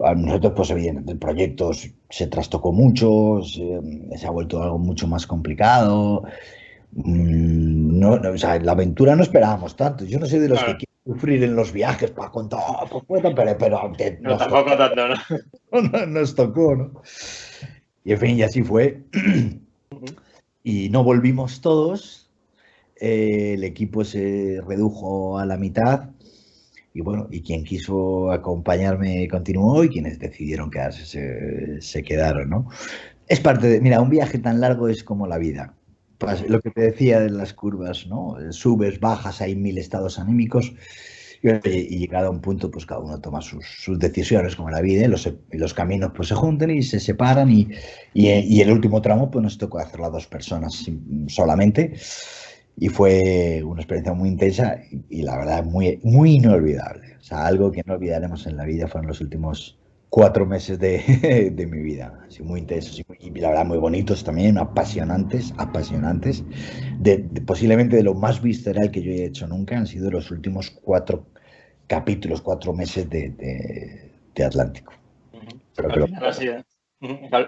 A nosotros, pues evidentemente, el proyecto se trastocó mucho, se ha vuelto algo mucho más complicado. O sea, la aventura no esperábamos tanto. Yo no soy de los que Claro. quieren sufrir en los viajes para contar, pero No, tampoco tanto, ¿no? nos tocó, ¿no? Y en fin, y así fue. Y no volvimos todos. El equipo se redujo a la mitad. Y bueno, y quien quiso acompañarme continuó y quienes decidieron quedarse se quedaron, ¿no? Es parte de, mira, un viaje tan largo es como la vida. Lo que te decía de las curvas, ¿no? Subes, bajas, hay 1000 estados anímicos y llegado a un punto, pues cada uno toma sus decisiones como la vida, y los caminos pues se juntan y se separan y el último tramo pues nos tocó hacerlo a 2 personas solamente y fue una experiencia muy intensa y la verdad muy, muy inolvidable. O sea, algo que no olvidaremos en la vida fueron los últimos 4 meses de mi vida. Así, muy intensos y la verdad muy bonitos también, apasionantes, apasionantes. Posiblemente de lo más visceral que yo he hecho nunca han sido los últimos 4 capítulos, 4 meses de Atlántico. Pero Al final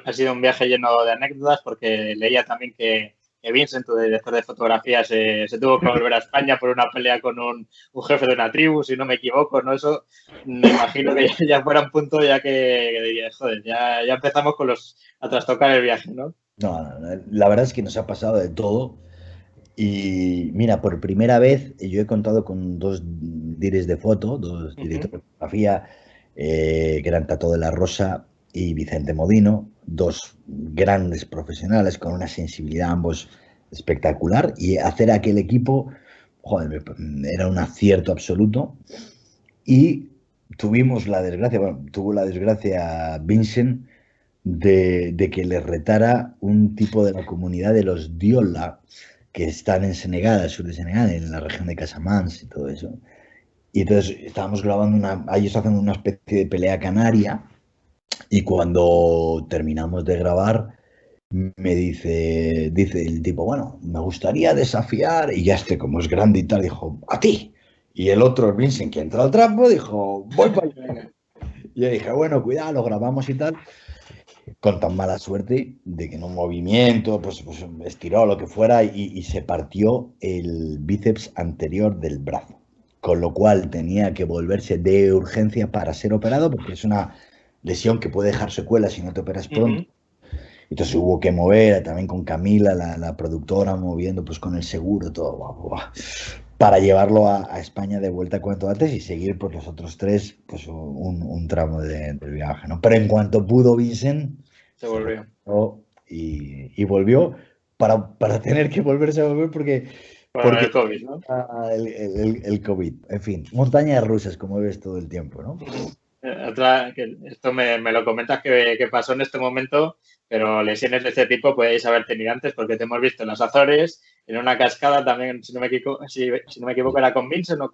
ha sido un viaje lleno de anécdotas porque leía también que Vincent, tu director de fotografía, se tuvo que volver a España por una pelea con un jefe de una tribu, si no me equivoco, ¿no? Eso me imagino que ya fuera un punto ya que diría, joder, ya empezamos a trastocar el viaje, ¿no? no, la verdad es que nos ha pasado de todo. Y mira, por primera vez yo he contado con 2 directores de foto, 2 directores de fotografía, que eran Tato de la Rosa y Vicente Modino, 2 grandes profesionales con una sensibilidad ambos espectacular. Y hacer aquel equipo, joder, era un acierto absoluto. Y tuvimos la desgracia, bueno, tuvo la desgracia Vincent de que le retara un tipo de la comunidad de los Diola, que están en Senegal, al sur de Senegal, en la región de Casamance y todo eso. Y entonces estábamos grabando ellos hacen una especie de pelea canaria y cuando terminamos de grabar me dice el tipo, bueno, me gustaría desafiar, y ya como es grande y tal, dijo, a ti. Y el otro, Vincent, que entró al trampo, dijo, voy para allá. Y yo dije, bueno, cuidado, lo grabamos y tal, con tan mala suerte de que en un movimiento, pues estiró lo que fuera y se partió el bíceps anterior del brazo. Con lo cual tenía que volverse de urgencia para ser operado, porque es una lesión que puede dejar secuelas si no te operas pronto. Entonces hubo que mover, también con Camila, la productora, moviendo pues con el seguro, todo, para llevarlo a España de vuelta cuanto antes y seguir pues los otros tres, pues un tramo del viaje, ¿no? Pero en cuanto pudo Vincent, Se se volvió. recuperó y volvió para tener que volverse a volver Con porque el COVID, ¿no? el COVID. En fin, montañas rusas, como ves todo el tiempo, ¿no? Otra, que esto me lo comentas que pasó en este momento, pero lesiones de este tipo podéis haber tenido antes porque te hemos visto en las Azores, en una cascada también, si no me equivoco, si no me equivoco era con Vincent o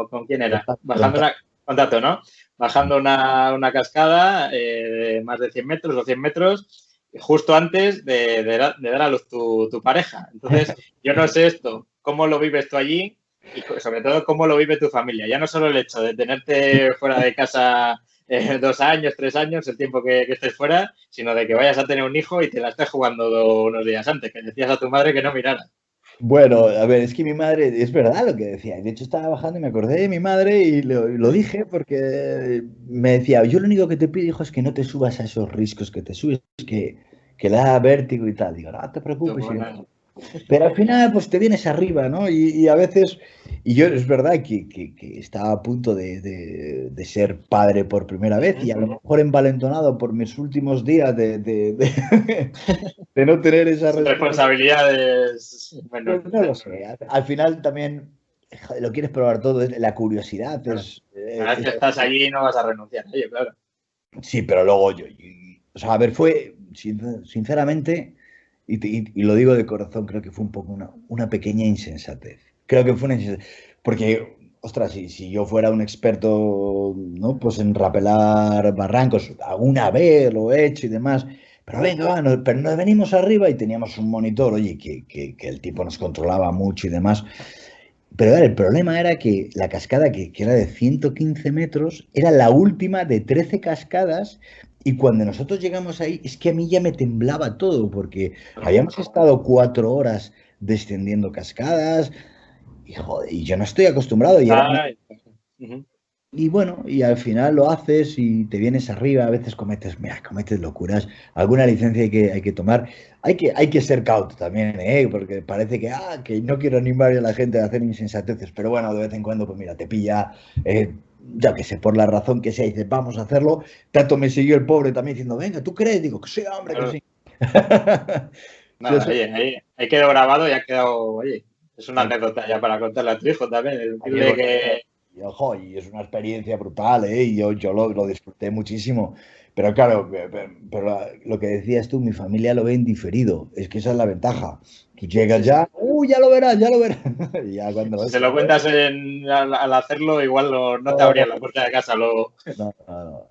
con quién era, bajando una, con Tato, ¿no? Bajando una cascada de más de 100 metros o 100 metros justo antes de dar a luz tu pareja. Entonces, yo no sé esto, cómo lo vives tú allí y sobre todo cómo lo vive tu familia. Ya no solo el hecho de tenerte fuera de casa 2 años, 3 años, el tiempo que estés fuera, sino de que vayas a tener un hijo y te la estés jugando unos días antes, que decías a tu madre que no mirara. Bueno, a ver, es que mi madre, es verdad lo que decía. De hecho, estaba bajando y me acordé de mi madre y lo dije porque me decía, yo lo único que te pido, hijo, es que no te subas a esos riscos que te subes, que le da vértigo y tal. Digo, no te preocupes. Pero al final, pues te vienes arriba, ¿no? Y a veces, y yo es verdad que estaba a punto de ser padre por primera vez y a lo mejor envalentonado por mis últimos días de no tener esa responsabilidades. Pues no lo sé. Al final también joder, lo quieres probar todo, la curiosidad Claro. es, Una vez que estás allí no vas a renunciar. Oye, claro. sí, pero luego o sea, a ver, fue sinceramente, y lo digo de corazón, creo que fue un poco una pequeña insensatez. Creo que fue una insensatez. Porque, ostras, si yo fuera un experto, ¿no? Pues en rapelar barrancos, alguna vez lo he hecho y demás. Pero venga, pero nos venimos arriba y teníamos un monitor, oye, que el tipo nos controlaba mucho y demás. Pero el problema era que la cascada, que era de 115 metros, era la última de 13 cascadas y cuando nosotros llegamos ahí es que a mí ya me temblaba todo porque habíamos estado 4 horas descendiendo cascadas y, joder, y yo no estoy acostumbrado y era una. Y bueno, y al final lo haces y te vienes arriba, a veces cometes locuras, alguna licencia hay que tomar, hay que ser cauto también, porque parece que no quiero animar a la gente a hacer insensateces, pero bueno, de vez en cuando, pues mira, te pilla, ya que sé, por la razón que sea, y dices, vamos a hacerlo, tanto me siguió el pobre también diciendo, venga, ¿tú crees? Digo, que sí, hombre, que sí. Sí, Nada, oye, ahí quedó grabado y ha quedado, oye, es una anécdota ya para contarle a tu hijo también. Decirle que. Y, ojo, y es una experiencia brutal, ¿eh? Y yo lo disfruté muchísimo. Pero claro, pero lo que decías tú, mi familia lo ve en diferido. Es que esa es la ventaja. Tú llegas ya, ya lo verás, ya lo verás. Y ya cuando Si se lo cuentas al hacerlo, igual no te abrían la puerta de casa luego. No.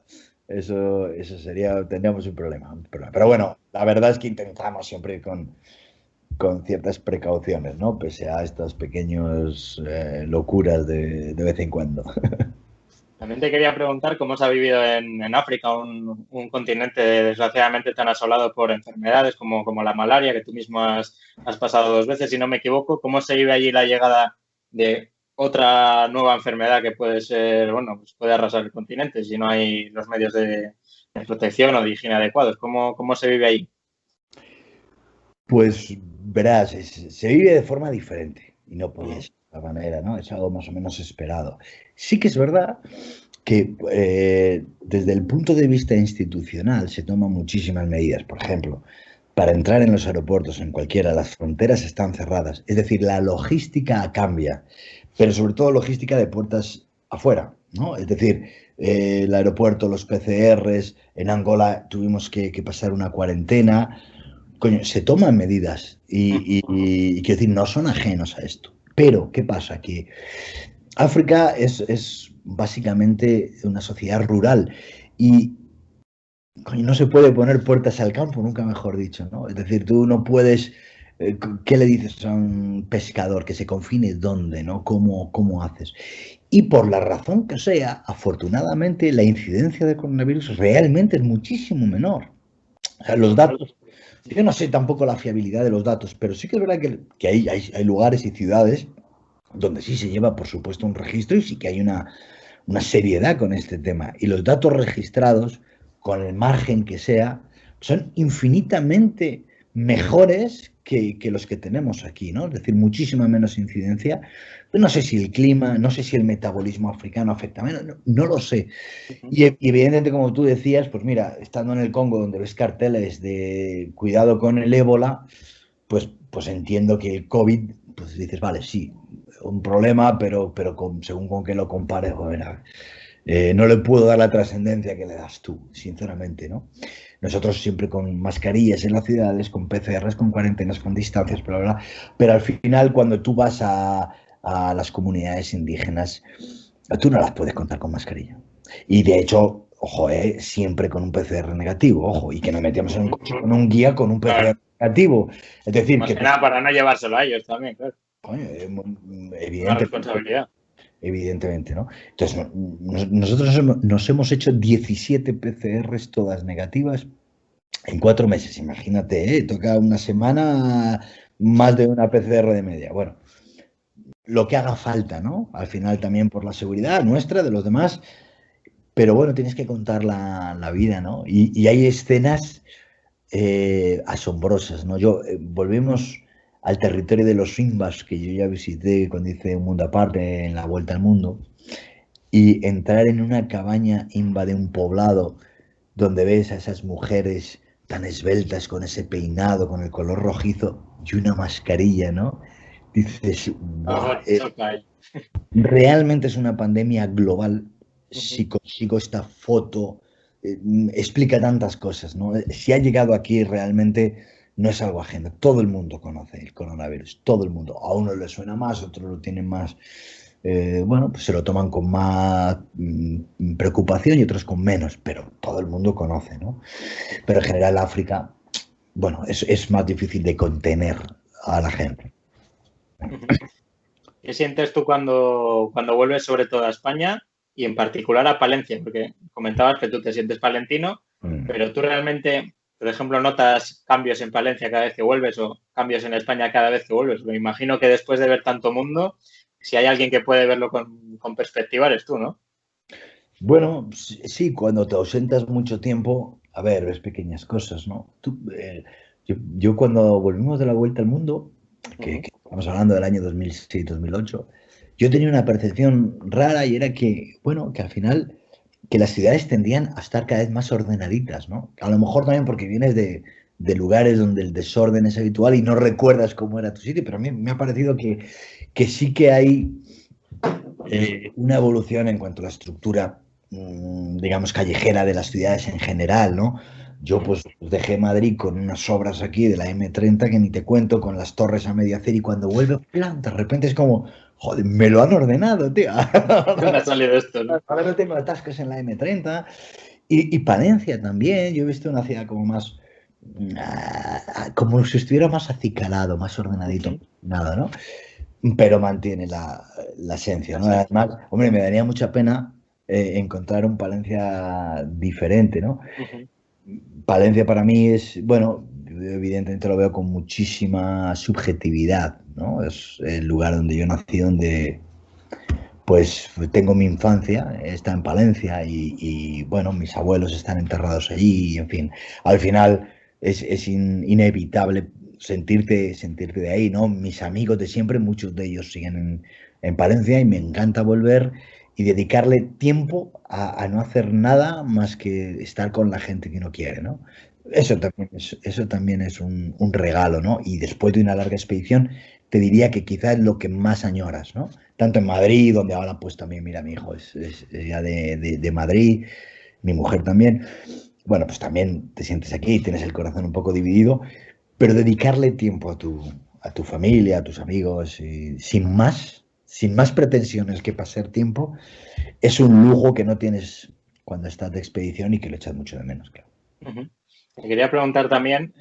Eso sería, tendríamos un problema. Pero bueno, la verdad es que intentamos siempre con ciertas precauciones, ¿no? Pese a estas pequeñas locuras de vez en cuando. También te quería preguntar cómo se ha vivido en África, un continente desgraciadamente tan asolado por enfermedades como la malaria, que tú mismo has pasado 2 veces, si no me equivoco. ¿Cómo se vive allí la llegada de otra nueva enfermedad que puede ser, bueno, pues puede arrasar el continente si no hay los medios de protección o de higiene adecuados? ¿Cómo se vive ahí? Pues verás, se vive de forma diferente y no podía ser de otra manera, ¿no? Es algo más o menos esperado. Sí que es verdad que desde el punto de vista institucional se toman muchísimas medidas. Por ejemplo, para entrar en los aeropuertos, en cualquiera, las fronteras están cerradas. Es decir, la logística cambia, pero sobre todo logística de puertas afuera, ¿no? Es decir, el aeropuerto, los PCRs, en Angola tuvimos que pasar una cuarentena. Coño, se toman medidas y quiero decir, no son ajenos a esto. Pero, ¿qué pasa? Que África es básicamente una sociedad rural y coño, no se puede poner puertas al campo, nunca mejor dicho, ¿no? Es decir, tú no puedes. ¿Qué le dices a un pescador que se confine dónde, ¿no? ¿Cómo haces? Y por la razón que sea, afortunadamente la incidencia de coronavirus realmente es muchísimo menor. O sea, los datos. Yo no sé tampoco la fiabilidad de los datos, pero sí que es verdad que hay lugares y ciudades donde sí se lleva, por supuesto, un registro y sí que hay una seriedad con este tema. Y los datos registrados, con el margen que sea, son infinitamente mejores que los que tenemos aquí, ¿no? Es decir, muchísima menos incidencia. No sé si el clima, no sé si el metabolismo africano afecta menos, no lo sé. Y evidentemente, como tú decías, pues mira, estando en el Congo, donde ves carteles de cuidado con el ébola, pues entiendo que el COVID, pues dices, vale, sí, un problema, pero según con qué lo compares, bueno, no le puedo dar la trascendencia que le das tú, sinceramente, ¿no? Nosotros siempre con mascarillas en las ciudades, con PCRs, con cuarentenas, con distancias, bla, bla, bla. Pero al final, cuando tú vas a las comunidades indígenas, tú no las puedes contar con mascarilla. Y de hecho, ojo, siempre con un PCR negativo, ojo, y que nos metíamos en un coche con un guía con un PCR negativo. Es decir, Más que que nada para no llevárselo a ellos también, claro. coño, Una evidentemente, responsabilidad. evidentemente, ¿no? Entonces, nosotros nos hemos hecho 17 PCRs todas negativas en 4 meses. Imagínate, toca una semana más de una PCR de media. Bueno, lo que haga falta, ¿no? Al final también por la seguridad nuestra, de los demás, pero bueno, tienes que contar la vida, ¿no? Y hay escenas asombrosas, ¿no? Volvemos al territorio de los Simbas, que yo ya visité cuando hice Un Mundo Aparte en la Vuelta al Mundo, y entrar en una cabaña imba de un poblado donde ves a esas mujeres tan esbeltas, con ese peinado, con el color rojizo y una mascarilla, ¿no? Dices, Algo wow, choca ahí. realmente es una pandemia global. Si consigo esta foto, explica tantas cosas, ¿no? Si ha llegado aquí realmente no es algo ajeno. Todo el mundo conoce el coronavirus, todo el mundo. A uno le suena más, a otro lo tienen más, bueno, pues se lo toman con más preocupación y otros con menos, pero todo el mundo conoce, ¿no? Pero en general África, bueno, es más difícil de contener a la gente. ¿Qué sientes tú cuando vuelves sobre todo a España y en particular a Palencia? Porque comentabas que tú te sientes palentino, pero tú realmente, por ejemplo, notas cambios en Palencia cada vez que vuelves o cambios en España cada vez que vuelves. Me imagino que después de ver tanto mundo, si hay alguien que puede verlo con perspectiva, eres tú, ¿no? Bueno, sí, cuando te ausentas mucho tiempo, a ver, ves pequeñas cosas, ¿no? Yo cuando volvimos de la vuelta al mundo, que estamos hablando del año 2006-2008, yo tenía una percepción rara y era que, bueno, que al final que las ciudades tendían a estar cada vez más ordenaditas, ¿no? A lo mejor también porque vienes de lugares donde el desorden es habitual y no recuerdas cómo era tu sitio, pero a mí me ha parecido que sí que hay una evolución en cuanto a la estructura, digamos, callejera de las ciudades en general, ¿no? Yo pues dejé Madrid con unas obras aquí de la M30 que ni te cuento, con las torres a medio hacer y cuando vuelve, plan, de repente es como, joder, me lo han ordenado, tío. ¿Dónde ha salido esto, no? Ahora no tengo atascos en la M30 y Palencia también, yo he visto una ciudad como más, como si estuviera más acicalado, más ordenadito, nada, ¿no? Pero mantiene la esencia, ¿no? Además, hombre, me daría mucha pena encontrar un Palencia diferente, ¿no? Palencia para mí es, bueno, evidentemente lo veo con muchísima subjetividad, ¿no? Es el lugar donde yo nací, donde pues tengo mi infancia, está en Palencia y, bueno, mis abuelos están enterrados allí, y, en fin, al final es inevitable sentirte de ahí, ¿no? Mis amigos de siempre, muchos de ellos siguen en Palencia y me encanta volver y dedicarle tiempo a no hacer nada más que estar con la gente que uno quiere, ¿no? Eso también es un regalo, ¿no? Y después de una larga expedición, te diría que quizás es lo que más añoras, ¿no? Tanto en Madrid, donde ahora pues también, mira, mi hijo es ya de Madrid, mi mujer también. Bueno, pues también te sientes aquí, tienes el corazón un poco dividido, pero dedicarle tiempo a tu familia, a tus amigos, y sin más pretensiones que pasar tiempo, es un lujo que no tienes cuando estás de expedición y que lo echas mucho de menos, claro. Te quería preguntar también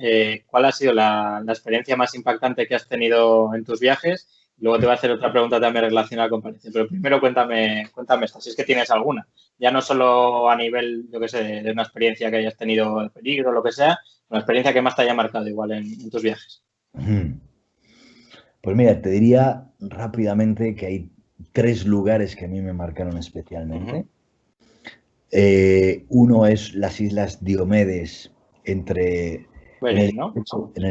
cuál ha sido la experiencia más impactante que has tenido en tus viajes. Luego te voy a hacer otra pregunta también relacionada con Palencia. Pero primero cuéntame esta, si es que tienes alguna. Ya no solo a nivel, yo qué sé, de una experiencia que hayas tenido de peligro o lo que sea, una experiencia que más te haya marcado igual en tus viajes. Pues mira, te diría rápidamente que hay 3 lugares que a mí me marcaron especialmente. Uno es las Islas Diomedes entre Bering, ¿no?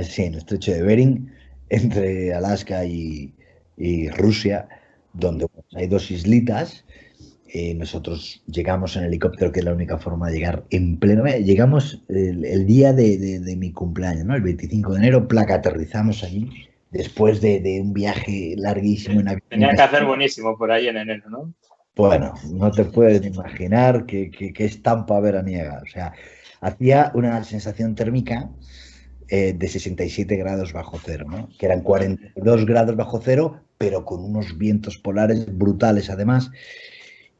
sí, en el estrecho de Bering, entre Alaska y Rusia, donde hay dos islitas. Nosotros llegamos en helicóptero, que es la única forma de llegar en pleno. Llegamos el día de mi cumpleaños, ¿no? El 25 de enero, placa, aterrizamos allí, después de un viaje larguísimo en avión. Tenía que hacer buenísimo por ahí en enero, ¿no? Bueno, no te puedes imaginar qué estampa veraniega. O sea, hacía una sensación térmica de 67 grados bajo cero, ¿no? Que eran 42 grados bajo cero, pero con unos vientos polares brutales además,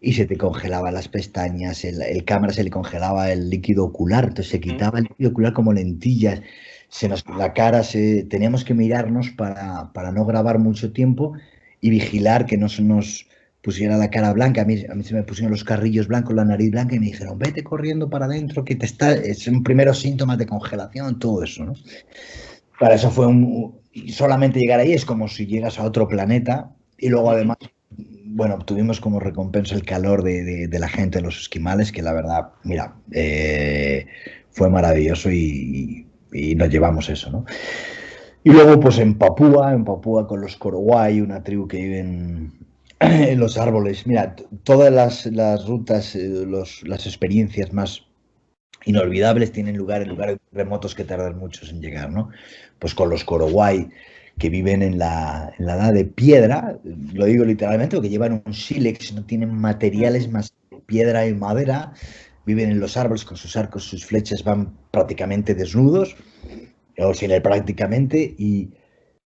y se te congelaban las pestañas, el cámara se le congelaba el líquido ocular, entonces se quitaba el líquido ocular como lentillas, la cara, teníamos que mirarnos para no grabar mucho tiempo y vigilar que no se nos pusiera la cara blanca. A mí se me pusieron los carrillos blancos, la nariz blanca, y me dijeron, vete corriendo para adentro, que es un primeros síntomas de congelación, todo eso, ¿no? Para eso solamente llegar ahí es como si llegas a otro planeta, y luego además, bueno, obtuvimos como recompensa el calor de la gente, los esquimales, que la verdad, mira, fue maravilloso y nos llevamos eso, ¿no? Y luego, pues en Papúa con los Korowai, una tribu que vive en los árboles. Mira, todas las rutas, las experiencias más inolvidables tienen lugar en lugares remotos que tardan mucho en llegar, ¿no? Pues con los Korowai, que viven en la edad de piedra, lo digo literalmente, porque llevan un sílex, no tienen materiales más que piedra y madera, viven en los árboles con sus arcos, sus flechas, van prácticamente desnudos, o sin él prácticamente, y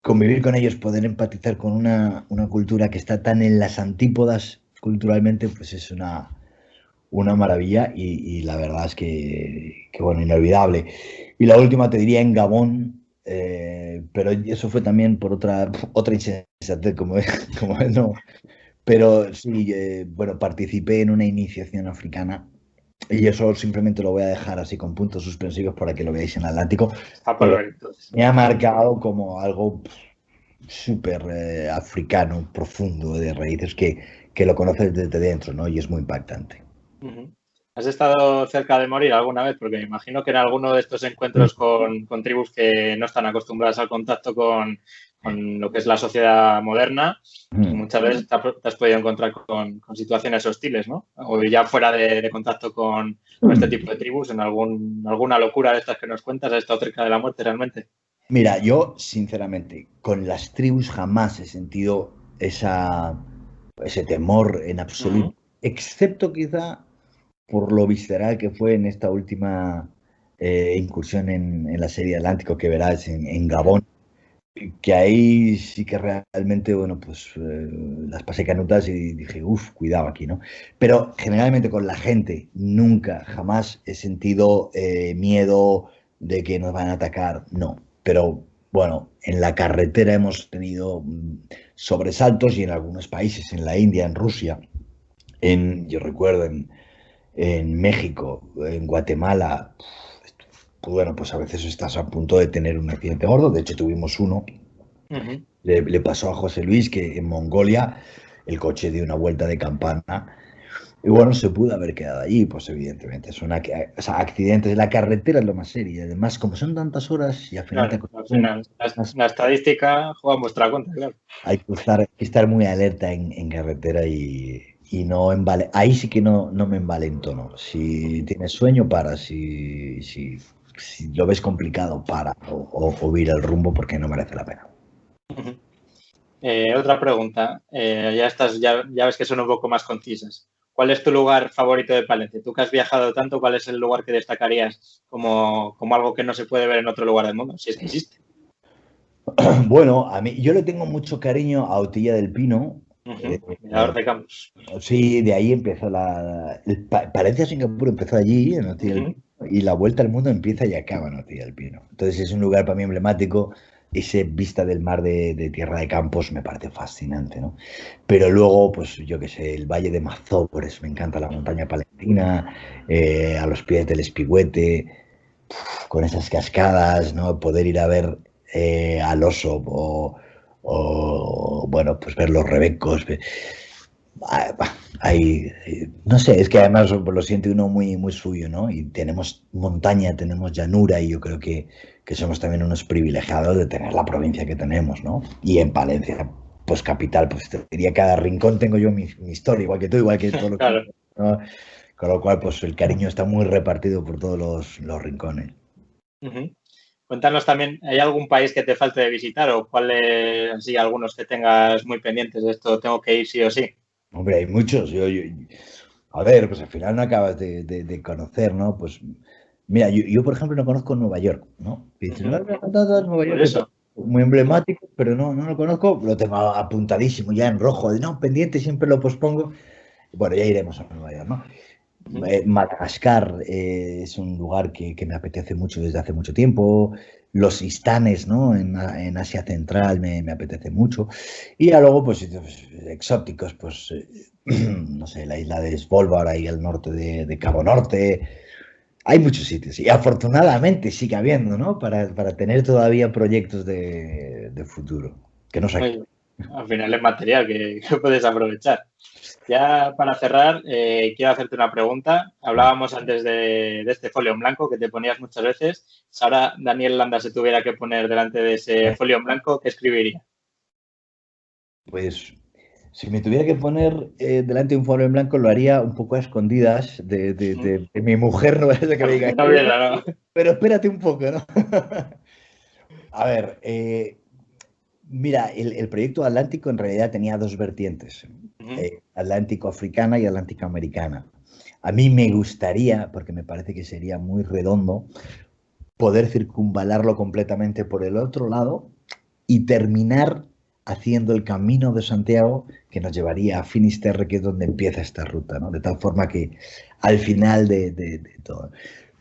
convivir con ellos, poder empatizar con una cultura que está tan en las antípodas culturalmente, pues es una maravilla y la verdad es que, bueno, inolvidable. Y la última te diría en Gabón, pero eso fue también por otra insensatez, como no. Pero sí, bueno, participé en una iniciación africana y eso simplemente lo voy a dejar así con puntos suspensivos para que lo veáis en Atlántico. Me ha marcado como algo súper africano, profundo, de raíces que lo conoces desde dentro, ¿no? Y es muy impactante. ¿Has estado cerca de morir alguna vez? Porque me imagino que en alguno de estos encuentros con tribus que no están acostumbradas al contacto con lo que es la sociedad moderna, muchas veces te has podido encontrar con situaciones hostiles, ¿no? O ya fuera de contacto con este tipo de tribus, en alguna locura de estas que nos cuentas, ¿has estado cerca de la muerte realmente? Mira, yo, sinceramente, con las tribus jamás he sentido ese temor en absoluto, excepto quizá por lo visceral que fue en esta última incursión en la serie Atlántico que verás en Gabón, que ahí sí que realmente, bueno, pues las pasé canutas y dije, uff, cuidado aquí, ¿no? Pero generalmente con la gente nunca, jamás he sentido miedo de que nos van a atacar, no. Pero bueno, en la carretera hemos tenido sobresaltos y en algunos países, en la India, en Rusia, yo recuerdo en México, en Guatemala, pues bueno, pues a veces estás a punto de tener un accidente gordo. De hecho, tuvimos uno. Le pasó a José Luis que en Mongolia el coche dio una vuelta de campana. Y bueno, se pudo haber quedado allí, pues evidentemente. Accidentes de la carretera es lo más serio. Y además, como son tantas horas y al final... Claro, al final la estadística juega en vuestra contra, claro. Hay que estar muy alerta en carretera y no ahí sí que no me envalentono. Si tienes sueño, para. Si lo ves complicado, para. O vira el rumbo porque no merece la pena. Otra pregunta. Ya ves que son un poco más concisas. ¿Cuál es tu lugar favorito de Palencia? Tú que has viajado tanto, ¿cuál es el lugar que destacarías como algo que no se puede ver en otro lugar del mundo? Si es que existe. Bueno, yo le tengo mucho cariño a Otilla del Pino. Mirador de Campos. Sí, de ahí empezó Palencia Singapur empezó allí, en Otilla del Pino, y la vuelta al mundo empieza y acaba en Otilla del Pino. Entonces es un lugar para mí emblemático. Esa vista del mar de Tierra de Campos me parece fascinante, ¿no? Pero luego, pues yo qué sé, el Valle de Mazópolis, me encanta la montaña palentina, a los pies del Espigüete, con esas cascadas, ¿no? Poder ir a ver al oso o bueno, pues ver los rebecos. No sé, es que además lo siente uno muy, muy suyo, ¿no? Y tenemos montaña, tenemos llanura y yo creo que somos también unos privilegiados de tener la provincia que tenemos, ¿no? Y en Palencia, pues capital, pues te diría cada rincón tengo yo mi historia, igual que tú, igual que todos los... Claro. ¿no? Con lo cual, pues el cariño está muy repartido por todos los rincones. Uh-huh. Cuéntanos también, ¿hay algún país que te falte de visitar o cuáles, así, algunos que tengas muy pendientes de esto, tengo que ir sí o sí? Hombre, hay muchos. A ver, pues al final no acabas de conocer, ¿no? Pues mira, yo, por ejemplo no conozco Nueva York, ¿no? Y dices, Uh-huh. Nueva Por York es eso. muy emblemático, pero no lo conozco, lo tengo apuntadísimo ya en rojo, de no, pendiente, siempre lo pospongo. Bueno, ya iremos a Nueva York, ¿no? Uh-huh. Madagascar es un lugar que me apetece mucho desde hace mucho tiempo. Los Istanes, ¿no? En Asia Central me apetece mucho. Y ya luego, pues, exóticos, pues, no sé, la isla de Svalbard, ahí al norte de Cabo Norte. Hay muchos sitios. Y afortunadamente sigue habiendo, ¿no? Para tener todavía proyectos de futuro. Que no sé. Muy bien. Al final es material que puedes aprovechar. Ya para cerrar, quiero hacerte una pregunta. Hablábamos antes de este folio en blanco que te ponías muchas veces. Si ahora Daniel Landa se tuviera que poner delante de ese folio en blanco, ¿qué escribiría? Pues si me tuviera que poner delante de un folio en blanco, lo haría un poco a escondidas de mi mujer, no es que me diga, No viene, ¿no? pero espérate un poco, ¿no? A ver, mira, el proyecto Atlántico en realidad tenía dos vertientes, Atlántico africana y Atlántico americana. A mí me gustaría, porque me parece que sería muy redondo, poder circunvalarlo completamente por el otro lado y terminar haciendo el camino de Santiago que nos llevaría a Finisterre, que es donde empieza esta ruta, ¿no? De tal forma que al final de todo.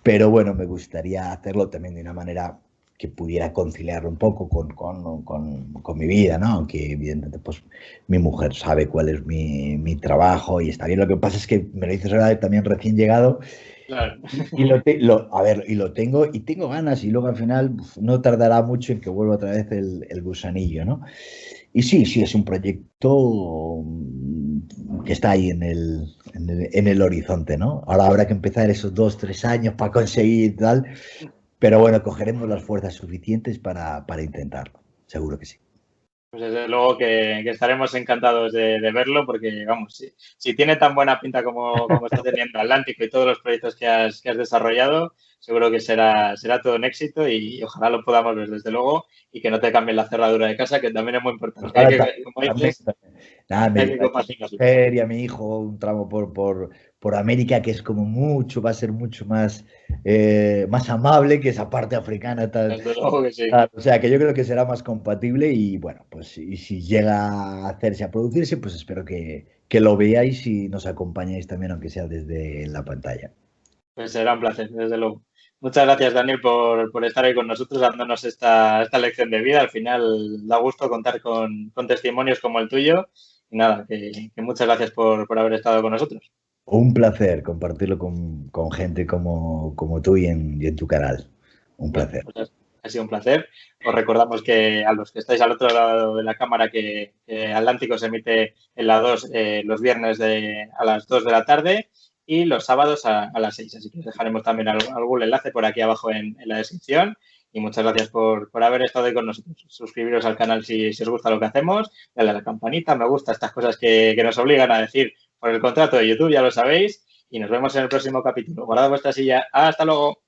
Pero bueno, me gustaría hacerlo también de una manera que pudiera conciliarlo un poco con mi vida, ¿no? Aunque evidentemente pues mi mujer sabe cuál es mi trabajo y está bien. Lo que pasa es que me lo dices ahora también recién llegado Claro. y lo tengo y tengo ganas y luego al final no tardará mucho en que vuelva otra vez el gusanillo, ¿no? Y sí, es un proyecto que está ahí en el horizonte, ¿no? Ahora habrá que empezar esos 2, 3 años para conseguir tal, pero bueno, cogeremos las fuerzas suficientes para intentarlo, seguro que sí. Pues desde luego que estaremos encantados de verlo porque, vamos, si tiene tan buena pinta como está teniendo Atlántico y todos los proyectos que has desarrollado, seguro que será todo un éxito y ojalá lo podamos ver desde luego y que no te cambien la cerradura de casa, que también es muy importante. Que hay Ojalá que, como dices, nada, me hay que llevaré a mi compaginarlo. mujer y a mi hijo un tramo por América que es como mucho, va a ser mucho más amable que esa parte africana. Desde luego que sí. O sea, que yo creo que será más compatible y bueno, pues y si llega a hacerse, a producirse, pues espero que lo veáis y nos acompañéis también, aunque sea desde la pantalla. Pues será un placer, desde luego. Muchas gracias, Daniel, por estar ahí con nosotros dándonos esta lección de vida. Al final da gusto contar con testimonios como el tuyo. Y nada, que muchas gracias por haber estado con nosotros. Un placer compartirlo con gente como tú y en tu canal. Un placer. Pues ha sido un placer. Os recordamos que a los que estáis al otro lado de la cámara que Atlántico se emite en la 2 los viernes a las 2 de la tarde y los sábados a las 6. Así que os dejaremos también algún enlace por aquí abajo en la descripción. Y muchas gracias por haber estado ahí con nosotros. Suscribiros al canal si os gusta lo que hacemos. Dale a la campanita, me gusta, estas cosas que nos obligan a decir por el contrato de YouTube, ya lo sabéis. Y nos vemos en el próximo capítulo. Guardad vuestra silla. Hasta luego.